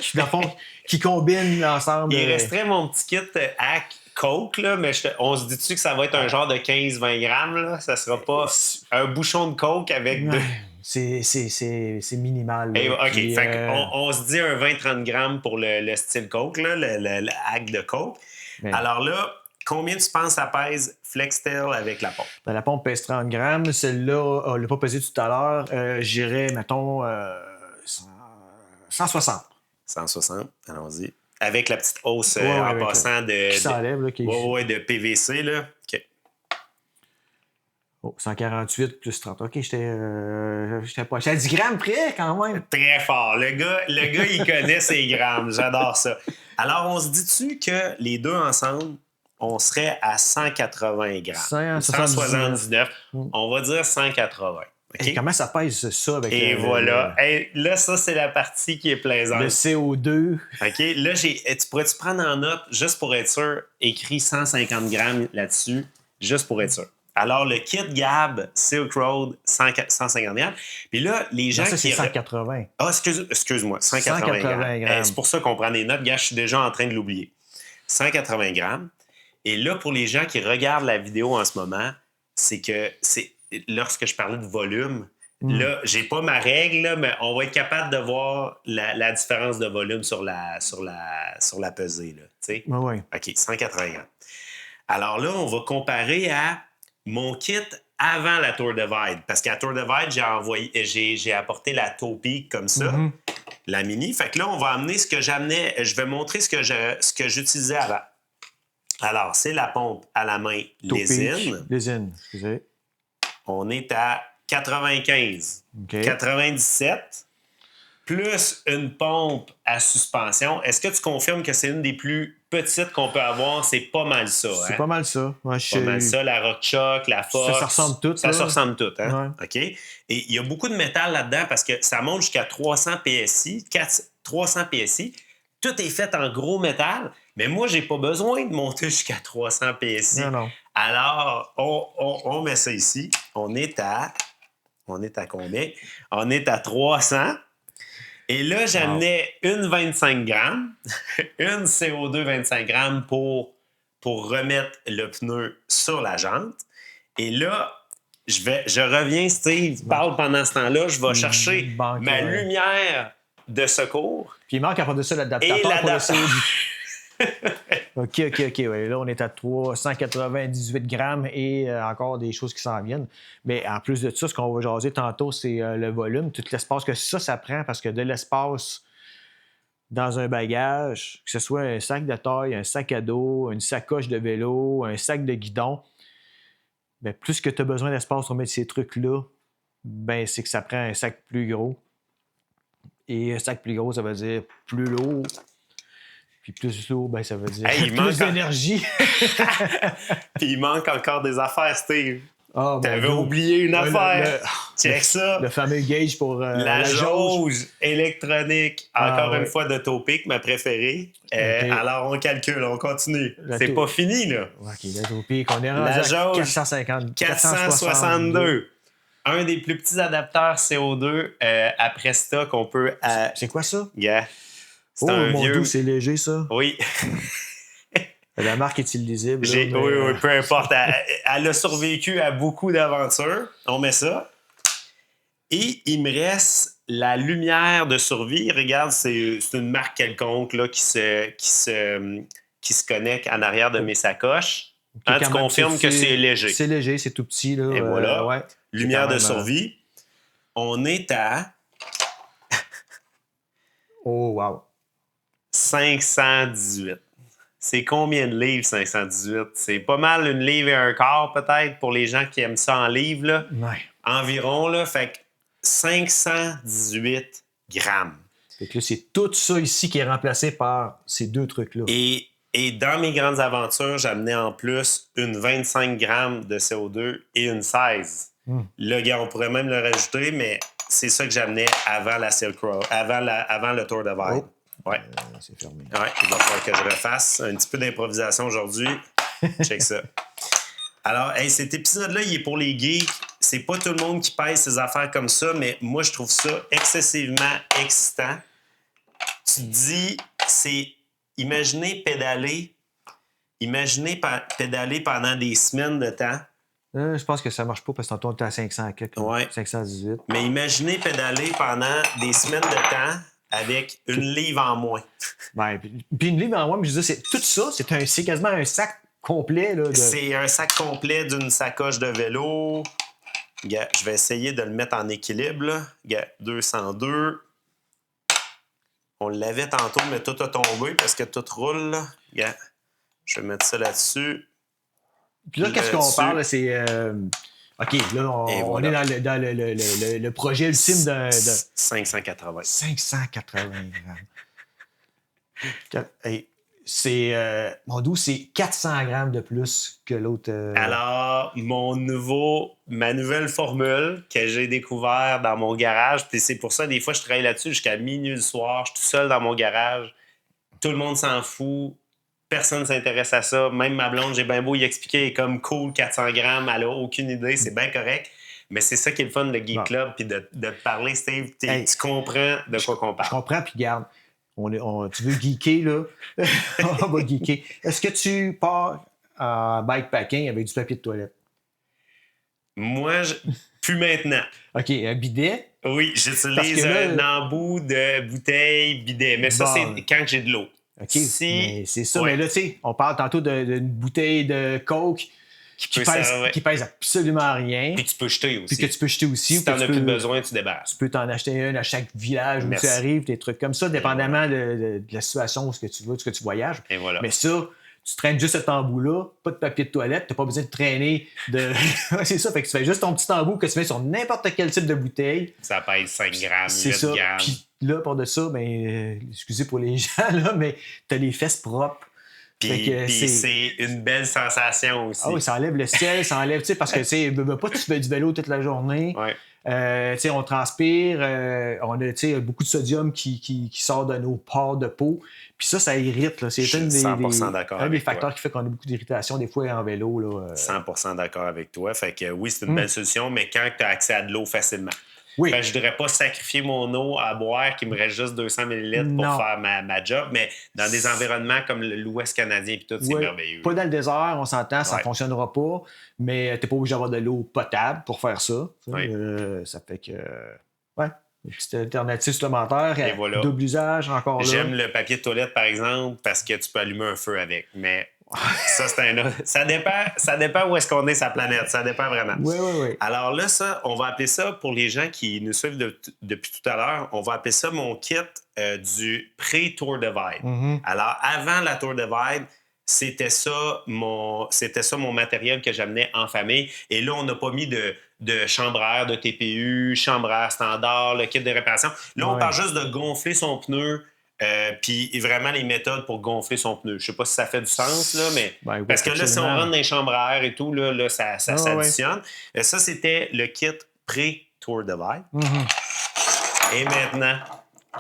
qui combinent ensemble. Il resterait mon petit kit hack Coke, là, mais on se dit-tu que ça va être un genre de 15-20 grammes? Là? Ça sera pas un bouchon de Coke avec deux... C'est minimal. Là, OK, fait on se dit un 20-30 grammes pour le style Coke, là, le hack de Coke. Mais... Alors là, combien tu penses ça pèse FlexTail avec la pompe? Ben, la pompe pèse 30 grammes. Celle-là, on ne l'a pas pesé tout à l'heure. J'irais, mettons, 160. 160, allons-y. Avec la petite hausse en passant de... Qui s'enlève, là. de PVC, là. OK. Oh, 148 plus 30. OK, j'étais à 10 grammes près, quand même. Très fort. Le gars, il connaît ses grammes. J'adore ça. Alors, on se dit-tu que les deux ensemble, on serait à 180 grammes? 179. On va dire 180. Okay? Et comment ça pèse ça? Avec voilà. Hey, là, ça, c'est la partie qui est plaisante. Le CO2. OK. Là, tu pourrais-tu prendre en note, juste pour être sûr, écrit 150 grammes là-dessus, juste pour être sûr. Alors, le kit Gab Silk Road, 150 grammes. Puis là, les gens ça, c'est 180. Ah, excuse-moi, 180 grammes. C'est pour ça qu'on prend des notes. Gars, je suis déjà en train de l'oublier. 180 grammes. Et là, pour les gens qui regardent la vidéo en ce moment, c'est que lorsque je parlais de volume, là, j'ai pas ma règle, là, mais on va être capable de voir la différence de volume sur la pesée. Là, oui. OK, 180 grammes. Alors là, on va comparer à mon kit avant la Tour Divide. Parce qu'à Tour Divide, j'ai apporté la Topeak comme ça, la mini. Fait que là, on va amener ce que j'amenais. Je vais montrer ce que j'utilisais avant. Alors, c'est la pompe à la main Lesin. Lesin, excusez. On est à 95. Okay. 97. Plus une pompe à suspension. Est-ce que tu confirmes que c'est une des plus petites qu'on peut avoir? C'est pas mal ça. C'est pas mal ça. Ouais, pas mal ça. La RockShox, la Fox. Ça ressemble tout. Ça se ressemble tout. Hein? Ouais. OK. Et il y a beaucoup de métal là-dedans parce que ça monte jusqu'à 300 PSI. 300 PSI. Tout est fait en gros métal. Mais moi, j'ai pas besoin de monter jusqu'à 300 PSI. Non. Alors, on met ça ici. On est à combien? On est à 300. Et là, j'amenais une 25 grammes, une CO2 25 grammes pour remettre le pneu sur la jante. Et là, je reviens, Steve, parle pendant ce temps-là, je vais chercher ma lumière de secours. Puis il manque à part de ça l'adaptateur pour le CO2. OK. Ouais. Là, on est à 398 grammes et encore des choses qui s'en viennent. Mais en plus de ça, ce qu'on va jaser tantôt, c'est le volume, tout l'espace que ça prend, parce que de l'espace dans un bagage, que ce soit un sac de taille, un sac à dos, une sacoche de vélo, un sac de guidon, bien, plus que tu as besoin d'espace pour mettre ces trucs-là, ben, c'est que ça prend un sac plus gros. Et un sac plus gros, ça veut dire plus lourd. Puis plus lourd, ben, ça veut dire plus d'énergie. Puis il manque encore des affaires, Steve. Oh, t'avais oublié une affaire. Check ça. Le fameux gauge pour la jauge électronique. Encore une fois, de Topeak, ma préférée. Okay. Alors, on calcule, on continue. C'est pas fini, là. OK, la Topeak, on est rendu à 462. Un des plus petits adapteurs CO2 à Presta qu'on peut... C'est quoi ça? Yeah. C'est mon Dieu, c'est léger, ça. Oui. La marque est illisible. Oui, peu importe. Elle a survécu à beaucoup d'aventures. On met ça. Et il me reste la lumière de survie. Regarde, c'est une marque quelconque là, qui qui se connecte en arrière de mes sacoches. Hein, tu confirmes que c'est léger. C'est léger, c'est tout petit. Là, et voilà. Ouais, lumière de survie. On est à... oh, wow. 518. C'est combien de livres, 518? C'est pas mal une livre et un quart, peut-être, pour les gens qui aiment ça en livres. Là. Ouais. Environ, là. Fait que 518 grammes. Fait que là, c'est tout ça ici qui est remplacé par ces deux trucs-là. Et dans mes grandes aventures, j'amenais en plus une 25 grammes de CO2 et une 16. Là, gars, on pourrait même le rajouter, mais c'est ça que j'amenais avant la Silk Road, avant le Tour de Vide. Oh. Ouais. C'est fermé. Ouais, il va falloir que je refasse un petit peu d'improvisation aujourd'hui. Check ça. Alors, hey, cet épisode-là, il est pour les geeks. C'est pas tout le monde qui pèse ses affaires comme ça, mais moi, je trouve ça excessivement excitant. Tu te dis, c'est... Imaginez pédaler pendant des semaines de temps. Je pense que ça marche pas parce que tantôt on était à 500 quelque, ouais. 518. Mais imaginez pédaler pendant des semaines de temps avec une livre en moins. Ben, puis une livre en moins, mais je veux dire, c'est tout ça, c'est quasiment un sac complet. Là, C'est un sac complet d'une sacoche de vélo. Gars, je vais essayer de le mettre en équilibre. Là. Gars, 202. On l'avait tantôt, mais tout a tombé parce que tout roule. Là. Gars, je vais mettre ça là-dessus. Puis là, qu'est-ce qu'on parle? C'est... OK, là, on est dans le projet ultime de... 580. 580 grammes. Hey, c'est... mon doux, c'est 400 grammes de plus que l'autre... Alors, ma nouvelle formule que j'ai découvert dans mon garage, puis c'est pour ça, des fois, je travaille là-dessus jusqu'à minuit le soir, je suis tout seul dans mon garage, tout le monde s'en fout, personne ne s'intéresse à ça, même ma blonde, j'ai bien beau y expliquer, elle est comme cool, 400 grammes, elle a aucune idée, c'est bien correct, mais c'est ça qui est le fun, le Geek Club, puis de te parler, Steve, tu comprends de quoi qu'on parle. Je comprends, puis garde. Tu veux geeker, là? On va geeker. Est-ce que tu pars en bikepacking avec du papier de toilette? Moi, plus maintenant. OK, un bidet? Oui, j'utilise un embout de bouteille bidet. Mais ça, c'est quand j'ai de l'eau. OK, mais c'est ça. Ouais. Mais là, tu sais, on parle tantôt d'une bouteille de Coke qui pèse absolument rien. Puis tu peux jeter aussi. Puis que tu peux jeter aussi. Si t'en as plus besoin, tu débarques. Tu peux t'en acheter une à chaque village où tu arrives, des trucs comme ça, dépendamment de la situation où ce que tu veux, ce que tu voyages. Et voilà. Mais ça, tu traînes juste cet embout-là, pas de papier de toilette, t'as pas besoin de traîner de... c'est ça, fait que tu fais juste ton petit embout que tu mets sur n'importe quel type de bouteille. Ça pèse 5 grammes, 8 ça. grammes. Puis là, pour de ça, excusez pour les gens, là, mais t'as les fesses propres. Puis c'est une belle sensation aussi. Ah oui, ça enlève le ciel, ça enlève, tu sais, parce que, tu sais, tu fais du vélo toute la journée. Ouais. Tu sais, on transpire, on a, tu sais, beaucoup de sodium qui sort de nos pores de peau. Puis ça irrite. Là. C'est un des facteurs qui fait qu'on a beaucoup d'irritation des fois en vélo. Là, 100% d'accord avec toi. Fait que oui, c'est une belle solution, mais quand tu as accès à de l'eau facilement. Oui. Je ne voudrais pas sacrifier mon eau à boire qui me reste juste 200 ml pour faire ma job, mais dans des environnements comme l'Ouest canadien et tout, c'est merveilleux. Pas dans le désert, on s'entend, ça ne fonctionnera pas, mais tu n'es pas obligé d'avoir de l'eau potable pour faire ça. Ça fait que... Ouais. Une petite alternative supplémentaire, voilà. Double usage, encore là. J'aime le papier de toilette, par exemple, parce que tu peux allumer un feu avec, mais ça, c'est un autre. Ça dépend où est-ce qu'on est sa planète. Ça dépend vraiment. Oui. Alors là, ça, on va appeler ça, pour les gens qui nous suivent depuis tout à l'heure, on va appeler ça mon kit du pré-Tour de Vide. Mm-hmm. Alors, avant la Tour de Vide, c'était ça mon matériel que j'amenais en famille. Et là, on n'a pas mis de chambre à air de TPU, chambre à air standard, le kit de réparation. Là, on parle juste de gonfler son pneu, puis vraiment les méthodes pour gonfler son pneu. Je sais pas si ça fait du sens, là, mais parce que là, si on rentre dans les chambres à air et tout, là ça s'additionne. Ça, c'était le kit pré-Tour de Vide. Mm-hmm. Et maintenant,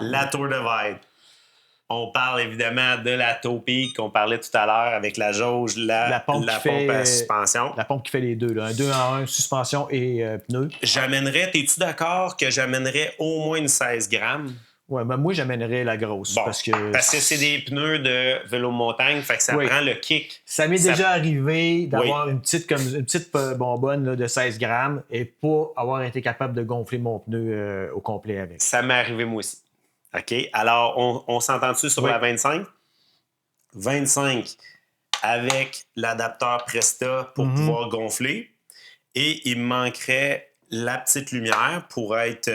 la Tour de Vide. On parle évidemment de la Topeak qu'on parlait tout à l'heure avec la jauge, la pompe à suspension. La pompe qui fait les deux, là. Un 2 en 1, suspension et pneu. T'es-tu d'accord que j'amènerais au moins une 16 grammes? Oui, ben moi, j'amènerais la grosse. Bon, parce que c'est des pneus de vélo de montagne, fait que ça prend le kick. Ça m'est déjà arrivé d'avoir une petite bonbonne là, de 16 grammes et pas avoir été capable de gonfler mon pneu au complet avec. Ça m'est arrivé moi aussi. OK? Alors, on s'entend dessus sur la 25? 25 avec l'adapteur Presta pour pouvoir gonfler. Et il me manquerait la petite lumière pour être...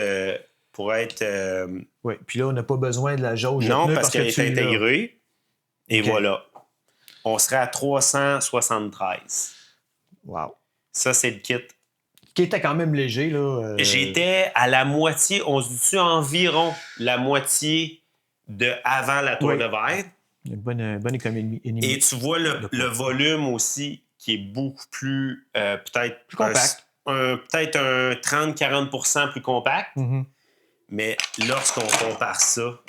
Oui, puis là, on n'a pas besoin de la jauge. Non, de pneu parce qu'elle est intégrée. Et voilà. On serait à 373. Wow. Ça, c'est le kit. Qui était quand même léger, là. J'étais à la moitié, on se dit environ la moitié de avant la tour de verre. Une bonne économie. Et tu vois le volume aussi qui est beaucoup plus, peut-être... Plus compact. Peut-être un 30-40% plus compact. Mais lorsqu'on compare ça...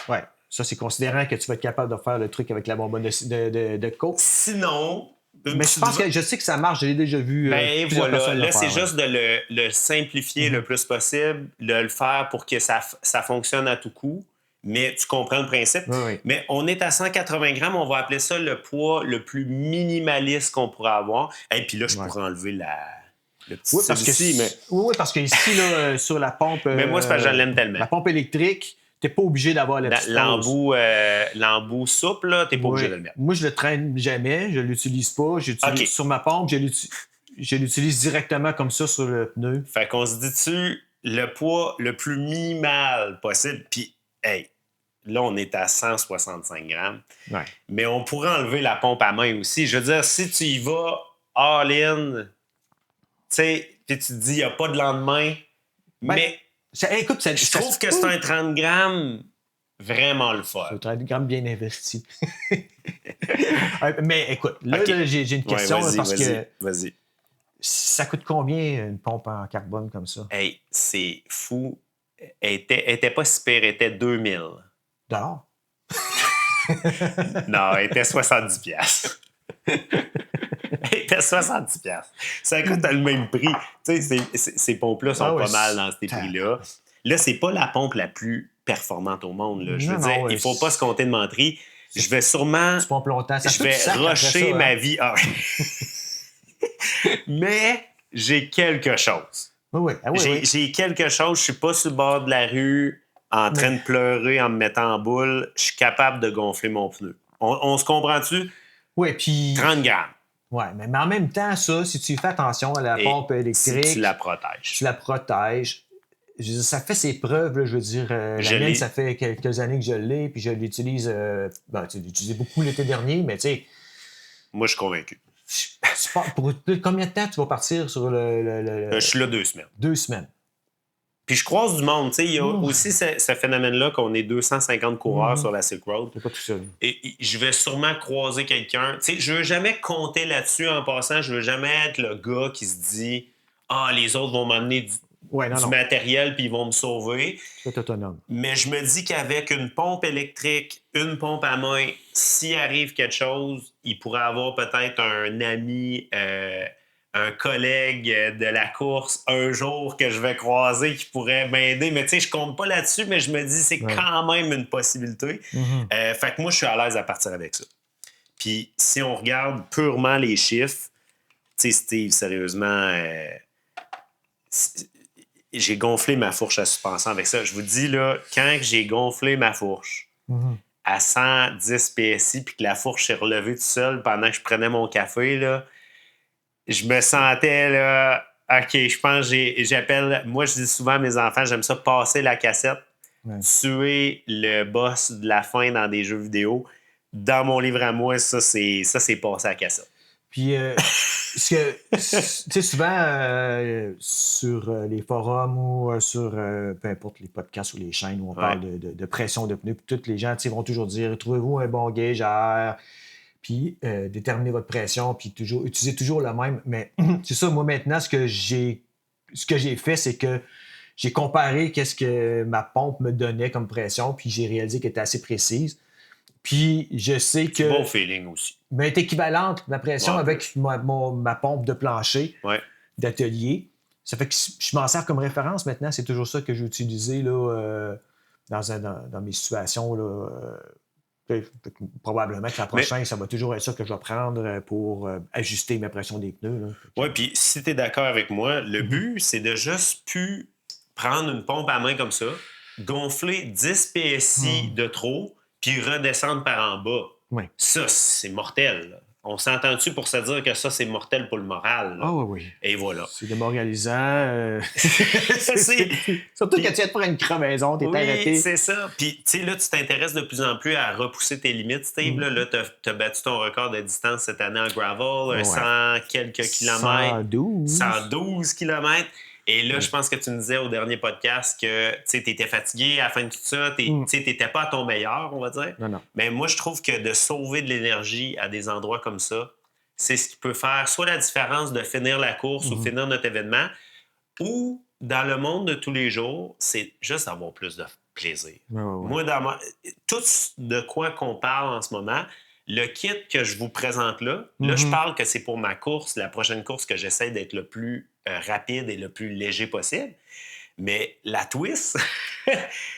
Ouais. Ça, c'est considérant que tu vas être capable de faire le truc avec la bonbonne de coke. Sinon... Mais je pense que je sais que ça marche, je l'ai déjà vu. Ben voilà, là, c'est juste de le simplifier le plus possible, de le faire pour que ça fonctionne à tout coup. Mais tu comprends le principe. Oui. Mais on est à 180 grammes, on va appeler ça le poids le plus minimaliste qu'on pourrait avoir. Et puis là, je pourrais enlever le petit ici. Oui, parce que ici, là, sur la pompe... Mais moi, c'est parce que je l'aime tellement. La pompe électrique, t'es pas obligé d'avoir la petite l'embout souple, là, t'es pas obligé de le mettre. Moi, je le traîne jamais, je l'utilise pas. Sur ma pompe, je l'utilise directement comme ça sur le pneu. Fait qu'on se dit-tu le poids le plus minimal possible. Puis, hey, là, on est à 165 grammes. Ouais. Mais on pourrait enlever la pompe à main aussi. Je veux dire, si tu y vas all-in, tu sais, puis tu te dis, il n'y a pas de lendemain, mais... Écoute, je trouve que c'est un 30 grammes vraiment le fun. C'est un 30 grammes bien investi. Mais écoute, là, j'ai une question parce que ça coûte combien une pompe en carbone comme ça? Hey, c'est fou. Elle était pas si pire, elle était 2000. Dehors? Non, elle était 70 piastres. Elle était 70 piastres. Ça coûte le même prix. Tu sais, ces pompes-là sont pas mal dans ces prix-là. Là, c'est pas la pompe la plus performante au monde. Là. Je veux dire, il faut pas se compter de menterie. Je vais sûrement... Tu pompes longtemps. Je vais rusher ma vie. Mais j'ai quelque chose. Oui. J'ai quelque chose. Je suis pas sur le bord de la rue en train de pleurer en me mettant en boule. Je suis capable de gonfler mon pneu. On se comprend-tu? Oui, puis... 30 grammes. Oui, mais en même temps, ça, si tu fais attention à la pompe électrique... Si tu la protèges. Tu la protèges. Je veux dire, ça fait ses preuves, là, je veux dire. La mienne, ça fait quelques années que je l'ai, puis je l'utilise... tu l'utilisais beaucoup l'été dernier, mais tu sais... Moi, je suis convaincu. Pour combien de temps tu vas partir sur je suis là 2 semaines. 2 semaines. Puis je croise du monde. Il y a aussi ce phénomène-là qu'on est 250 coureurs sur la Silk Road. C'est pas tout seul. Et je vais sûrement croiser quelqu'un. Je veux jamais compter là-dessus en passant. Je veux jamais être le gars qui se dit « Ah, les autres vont m'amener du matériel puis ils vont me sauver. » C'est autonome. Mais je me dis qu'avec une pompe électrique, une pompe à main, s'il arrive quelque chose, il pourrait avoir peut-être un ami... un collègue de la course un jour que je vais croiser qui pourrait m'aider. Mais tu sais, je compte pas là-dessus, mais je me dis c'est quand même une possibilité. Fait que moi, je suis à l'aise à partir avec ça. Puis si on regarde purement les chiffres, tu sais, Steve, sérieusement, j'ai gonflé ma fourche à suspension avec ça. Je vous dis, là, quand j'ai gonflé ma fourche à 110 PSI puis que la fourche s'est relevée toute seule pendant que je prenais mon café, là, je me sentais, là, OK, je pense que j'appelle... Moi, je dis souvent à mes enfants, j'aime ça passer la cassette, tuer le boss de la fin dans des jeux vidéo. Dans mon livre à moi, ça, c'est passer la cassette. Puis, tu sais, souvent, sur les forums ou sur, peu importe, les podcasts ou les chaînes où on parle de pression de pneus, puis tous les gens vont toujours dire, trouvez-vous un bon gauge à air, puis déterminez votre pression, puis utilisez toujours le même. Mais c'est ça, moi, maintenant, ce que j'ai fait, c'est que j'ai comparé qu'est-ce que ma pompe me donnait comme pression, puis j'ai réalisé qu'elle était assez précise. Puis je sais que... C'est bon feeling aussi. Mais elle est équivalente, ma pression, avec ma pompe de plancher d'atelier. Ça fait que je m'en sers comme référence maintenant. C'est toujours ça que j'ai utilisé là, dans mes situations, là. Probablement que la prochaine, ça va toujours être ça que je vais prendre pour ajuster ma pression des pneus. Oui, puis si tu es d'accord avec moi, le but, c'est de juste plus prendre une pompe à main comme ça, gonfler 10 PSI de trop, puis redescendre par en bas. Ouais. Ça, c'est mortel. Là. On s'entend-tu pour se dire que ça, c'est mortel pour le moral? Ah oui, oui. Et voilà. C'est démoralisant. Surtout quand tu viens de faire une crevaison, t'es arrêté. Oui, c'est ça. Puis, tu sais, là, tu t'intéresses de plus en plus à repousser tes limites, Steve. Là, tu as battu ton record de distance cette année en gravel, 100 quelques kilomètres. 112 kilomètres. Et là, je pense que tu me disais au dernier podcast que tu étais fatigué à la fin de tout ça. Tu n'étais pas à ton meilleur, on va dire. Non. Mais moi, je trouve que de sauver de l'énergie à des endroits comme ça, c'est ce qui peut faire soit la différence de finir la course ou finir notre événement, ou dans le monde de tous les jours, c'est juste avoir plus de plaisir. Ouais. Moi, tout de quoi qu'on parle en ce moment, le kit que je vous présente là, je parle que c'est pour ma course, la prochaine course que j'essaie d'être le plus rapide et le plus léger possible. Mais la twist,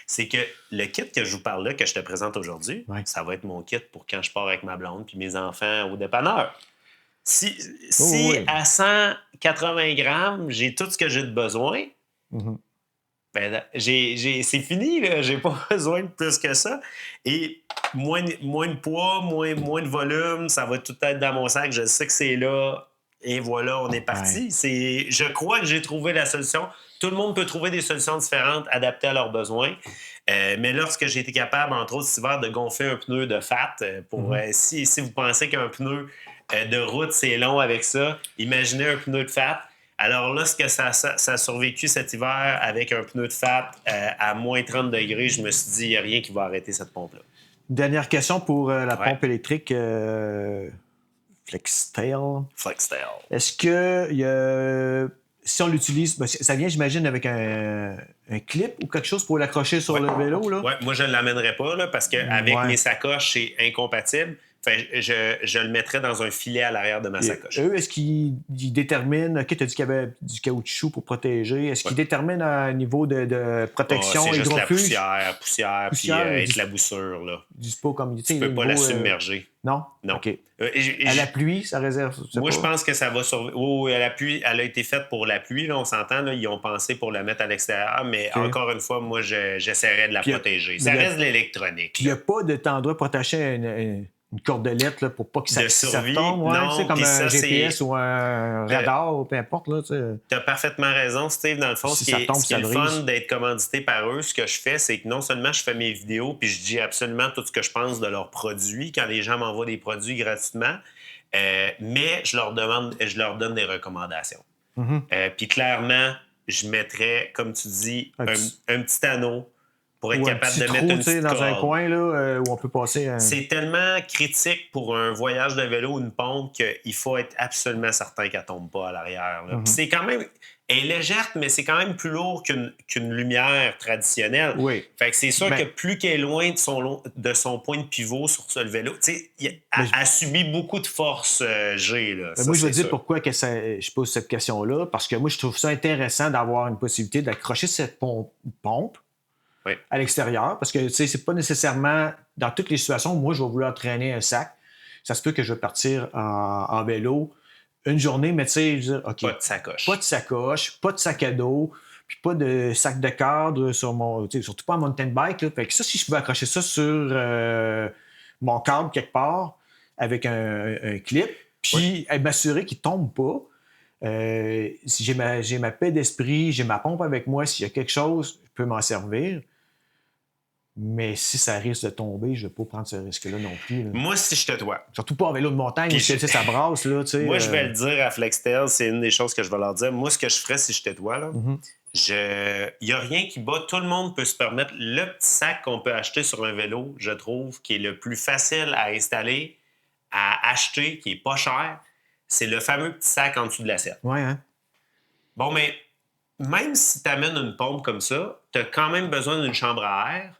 c'est que le kit que je vous parle là, que je te présente aujourd'hui, ça va être mon kit pour quand je pars avec ma blonde puis mes enfants au dépanneur. Si à 180 grammes, j'ai tout ce que j'ai de besoin, ben, c'est fini, là. J'ai pas besoin de plus que ça. Et moins de poids, moins de volume, ça va tout être dans mon sac. Je sais que c'est là. Et voilà, on est parti. Je crois que j'ai trouvé la solution. Tout le monde peut trouver des solutions différentes, adaptées à leurs besoins. Mais lorsque j'ai été capable, entre autres cet hiver, de gonfler un pneu de fat, si vous pensez qu'un pneu de route, c'est long avec ça, imaginez un pneu de fat. Alors, lorsque ça a survécu cet hiver avec un pneu de fat à moins 30 degrés, je me suis dit, il n'y a rien qui va arrêter cette pompe-là. Dernière question pour la pompe électrique FlexTail. Est-ce que si on l'utilise, ça vient, j'imagine, avec un clip ou quelque chose pour l'accrocher sur le vélo? Là? Oui, moi, je ne l'amènerai pas là, parce qu'avec mes sacoches, c'est incompatible. Je le mettrais dans un filet à l'arrière de ma sacoche. Eux, est-ce qu'ils déterminent... OK, tu as dit qu'il y avait du caoutchouc pour protéger. Est-ce qu'ils déterminent un niveau de protection c'est juste hydrofuge? La poussière puis éclaboussure. Là. Du spot comme... Tu ne peux pas la submerger. Non? OK. À la pluie, ça réserve... Moi, je pense que ça va survivre. Oui, à la pluie, elle a été faite pour la pluie. Là, on s'entend. Là, ils ont pensé pour la mettre à l'extérieur. Mais encore une fois, moi, j'essaierais de la protéger. Ça reste de l'électronique. Puis il n'y a pas d'endroit pour attacher une cordelette là, pour pas que ça tombe. Non, comme un GPS ou un radar, peu importe. Tu as parfaitement raison, Steve. Dans le fond, ce qui est le fun d'être commandité par eux, ce que je fais, c'est que non seulement je fais mes vidéos puis je dis absolument tout ce que je pense de leurs produits quand les gens m'envoient des produits gratuitement, mais je leur donne des recommandations. Puis clairement, je mettrais, comme tu dis, un petit anneau pour être capable de mettre une petite dans corde. un coin là, où on peut passer... C'est tellement critique pour un voyage de vélo ou une pompe qu'il faut être absolument certain qu'elle ne tombe pas à l'arrière. C'est quand même... Elle est légère, mais c'est quand même plus lourd qu'une lumière traditionnelle. Fait que c'est sûr que plus qu'elle est loin de son point de pivot sur le vélo, elle subit beaucoup de force G. Là. Moi, je veux dire pourquoi je pose cette question-là. Parce que moi, je trouve ça intéressant d'avoir une possibilité d'accrocher cette pompe à l'extérieur, parce que c'est pas nécessairement dans toutes les situations. Moi, je vais vouloir traîner un sac. Ça se peut que je vais partir en vélo une journée, mais tu sais, je veux dire, OK. Pas de sacoche. Pas de sacoche, pas de sac à dos, puis pas de sac de cadre sur mon. Surtout pas un mountain bike. Là. Fait que ça, si je pouvais accrocher ça sur mon cadre quelque part avec un clip, puis m'assurer qu'il tombe pas. Si j'ai ma paix d'esprit, j'ai ma pompe avec moi, s'il y a quelque chose, je peux m'en servir. Mais si ça risque de tomber, je ne vais pas prendre ce risque-là non plus. Là. Moi, si je te dois. Surtout pas en vélo de montagne, où ça brasse. Là, moi, je vais le dire à FlexTail, c'est une des choses que je vais leur dire. Moi, ce que je ferais si je te dois, là, il n'y a rien qui bat. Tout le monde peut se permettre. Le petit sac qu'on peut acheter sur un vélo, je trouve, qui est le plus facile à installer, à acheter, qui n'est pas cher, c'est le fameux petit sac en dessous de l'assiette. Ouais, hein? Bon, mais même si tu amènes une pompe comme ça, tu as quand même besoin d'une chambre à air.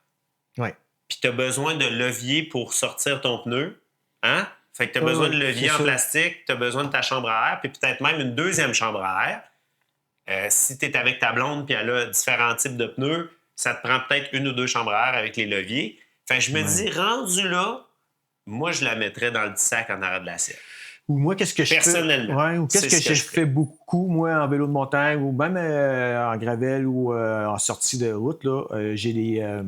Ouais. Puis tu as besoin de levier pour sortir ton pneu. Hein? Fait que tu as besoin de levier en plastique, tu as besoin de ta chambre à air, puis peut-être même une deuxième chambre à air. Si tu es avec ta blonde puis elle a différents types de pneus, ça te prend peut-être une ou deux chambres à air avec les leviers. Fait que je me dis, rendu là, moi, je la mettrais dans le petit sac en arrière de l'assiette. Ou moi, qu'est-ce que je fais? Personnellement. Ou qu'est-ce que je fais beaucoup, moi, en vélo de montagne, ou même en gravel ou en sortie de route, là, j'ai des...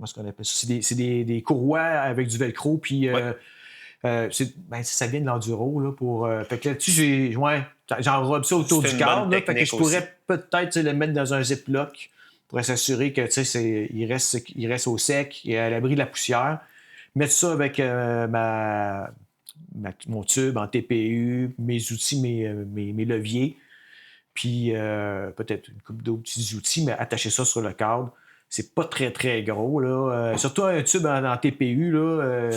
comment est-ce qu'on appelle ça? C'est des courroies avec du velcro, puis ça vient de l'enduro. Là, fait que là-dessus, j'enrobe ça autour du cadre. Là, fait que je pourrais peut-être le mettre dans un ziploc pour s'assurer que il reste au sec et à l'abri de la poussière. Mettre ça avec mon tube en TPU, mes outils, mes leviers, puis peut-être une couple d'autres petits outils, mais attacher ça sur le cadre. C'est pas très, très gros. Là. Surtout un tube en TPU, là,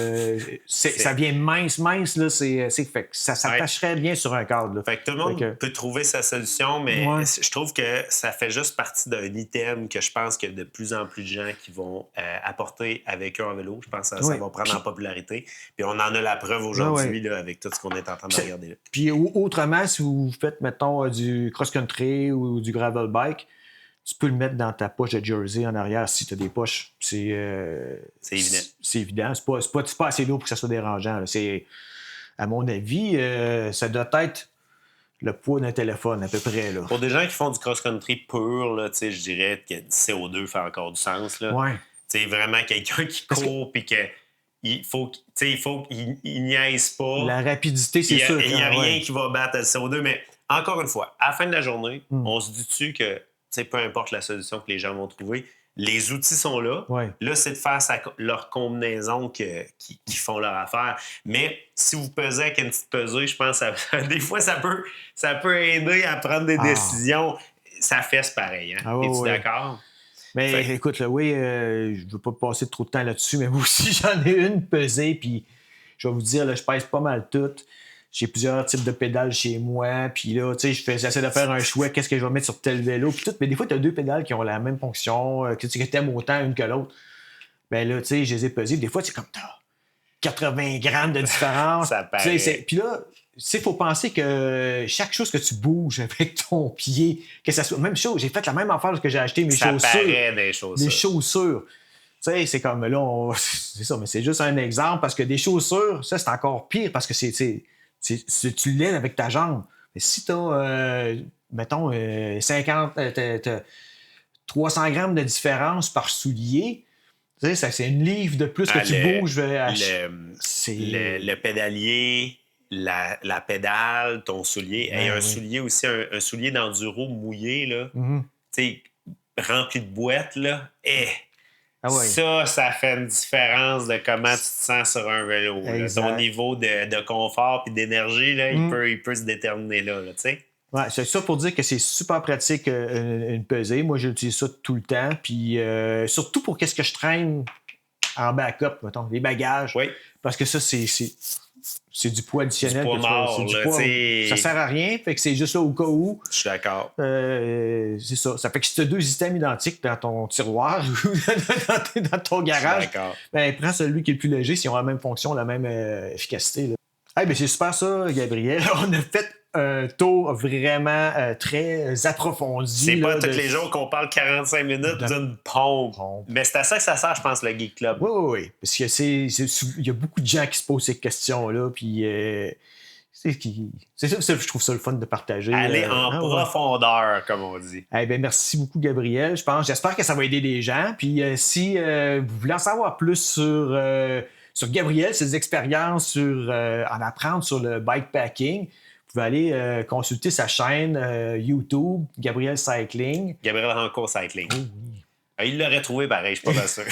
ça vient mince. Là, fait que ça s'attacherait bien sur un cadre. Là. Fait que tout le monde peut trouver sa solution, mais je trouve que ça fait juste partie d'un item que je pense qu'il y a de plus en plus de gens qui vont apporter avec eux en vélo. Je pense que ça va prendre en popularité. Puis on en a la preuve aujourd'hui là, avec tout ce qu'on est en train de regarder. Là. Puis autrement, si vous faites, mettons, du cross-country ou du gravel bike, tu peux le mettre dans ta poche de jersey en arrière si tu as des poches. C'est évident. C'est évident. C'est pas assez lourd pour que ça soit dérangeant. À mon avis, ça doit être le poids d'un téléphone à peu près. Là. Pour des gens qui font du cross-country pur, là, je dirais que du CO2 fait encore du sens. Là. Ouais. Vraiment quelqu'un qui court et qu'il faut qu'il niaise pas. La rapidité, c'est sûr. Il n'y a rien qui va battre le CO2. Mais encore une fois, à la fin de la journée, on se dit-tu que peu importe la solution que les gens vont trouver, les outils sont là. Ouais. Là, c'est de faire leur combinaison qui font leur affaire. Mais si vous pesez avec une petite pesée, je pense que des fois, ça peut aider à prendre des décisions. Ça fesse pareil. Hein? Es-tu d'accord? Mais écoute, là, oui, je ne veux pas passer trop de temps là-dessus, mais moi aussi, j'en ai une pesée, puis je vais vous dire, là, je pèse pas mal toutes. J'ai plusieurs types de pédales chez moi. Puis là, tu sais, j'essaie de faire un choix. Qu'est-ce que je vais mettre sur tel vélo? Puis tout. Mais des fois, tu as deux pédales qui ont la même fonction, que tu aimes autant une que l'autre. Ben là, tu sais, je les ai pesées. Des fois, c'est comme, t'as 80 grammes de différence. Ça paraît. Puis là, il faut penser que chaque chose que tu bouges avec ton pied, que ça soit même chose. J'ai fait la même affaire lorsque j'ai acheté mes chaussures. Ça paraît des chaussures. Des chaussures. Tu sais, c'est comme là, c'est ça, mais c'est juste un exemple parce que des chaussures, ça, c'est encore pire parce que tu l'aides avec ta jambe. Mais si tu as, mettons, 300 grammes de différence par soulier, tu sais, c'est une livre de plus que tu bouges. Le pédalier, la pédale, ton soulier. Et un soulier aussi, un soulier d'enduro mouillé, là, tu sais, rempli de boîtes, là. Ça fait une différence de comment tu te sens sur un vélo. Ton niveau de confort et d'énergie, là, il peut se déterminer là, tu sais. Ouais, c'est ça pour dire que c'est super pratique une pesée. Moi, j'utilise ça tout le temps. Puis surtout pour qu'est-ce que je traîne en backup, mettons, les bagages. Oui. Parce que ça, c'est du poids additionnel. Du poids mort, ça sert à rien, fait que c'est juste là au cas où. Je suis d'accord. C'est ça. Ça fait que si tu as deux items identiques dans ton tiroir ou dans ton garage, ben, prends celui qui est le plus léger s'ils ont la même fonction, la même efficacité. Ben, c'est super ça, Gabriel. On a fait un tour vraiment très approfondi. C'est pas tous les jours qu'on parle 45 minutes d'une pompe. Mais c'est à ça que ça sert, je pense, le Geek Club. Oui. Parce qu'il y a beaucoup de gens qui se posent ces questions-là. Puis c'est ça, je trouve ça le fun de partager. Aller en profondeur, comme on dit. Ben, merci beaucoup, Gabriel. J'espère que ça va aider les gens. Puis si vous voulez en savoir plus sur Gabriel, ses expériences, en apprendre sur le bikepacking, vous pouvez aller consulter sa chaîne YouTube, Gabriel Cycling. Gabriel Rancourt Cycling. Oh, oui. Il l'aurait trouvé pareil, je suis pas bien sûr.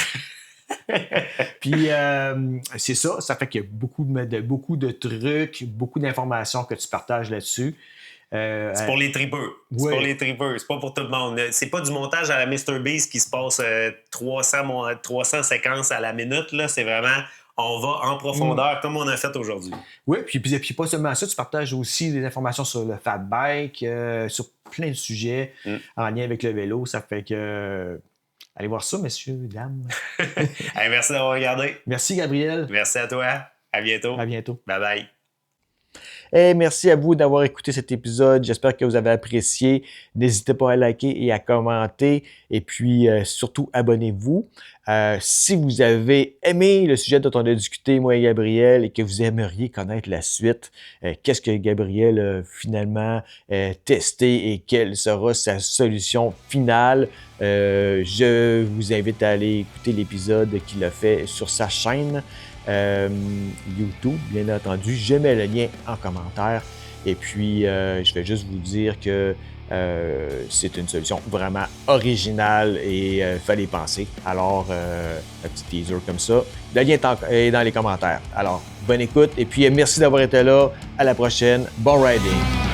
Puis c'est ça. Ça fait qu'il y a beaucoup de trucs, beaucoup d'informations que tu partages là-dessus. C'est pour les tripeux. C'est pour les tripeux. C'est pas pour tout le monde. C'est pas du montage à la MrBeast qui se passe 300 séquences à la minute. Là. C'est vraiment... On va en profondeur comme on a fait aujourd'hui. Oui, puis pas seulement ça, tu partages aussi des informations sur le fat bike, sur plein de sujets en lien avec le vélo. Ça fait que... allez voir ça, messieurs, dames. Merci d'avoir regardé. Merci, Gabriel. Merci à toi. À bientôt. À bientôt. Bye-bye. Et merci à vous d'avoir écouté cet épisode. J'espère que vous avez apprécié. N'hésitez pas à liker et à commenter. Et puis, surtout, abonnez-vous. Si vous avez aimé le sujet dont on a discuté, moi et Gabriel, et que vous aimeriez connaître la suite, qu'est-ce que Gabriel a finalement testé et quelle sera sa solution finale, je vous invite à aller écouter l'épisode qu'il a fait sur sa chaîne YouTube, bien entendu. Je mets le lien en commentaire. Et puis, je vais juste vous dire que c'est une solution vraiment originale et fallait y penser. Alors, un petit teaser comme ça. Le lien est dans les commentaires. Alors, bonne écoute et puis merci d'avoir été là. À la prochaine. Bon riding!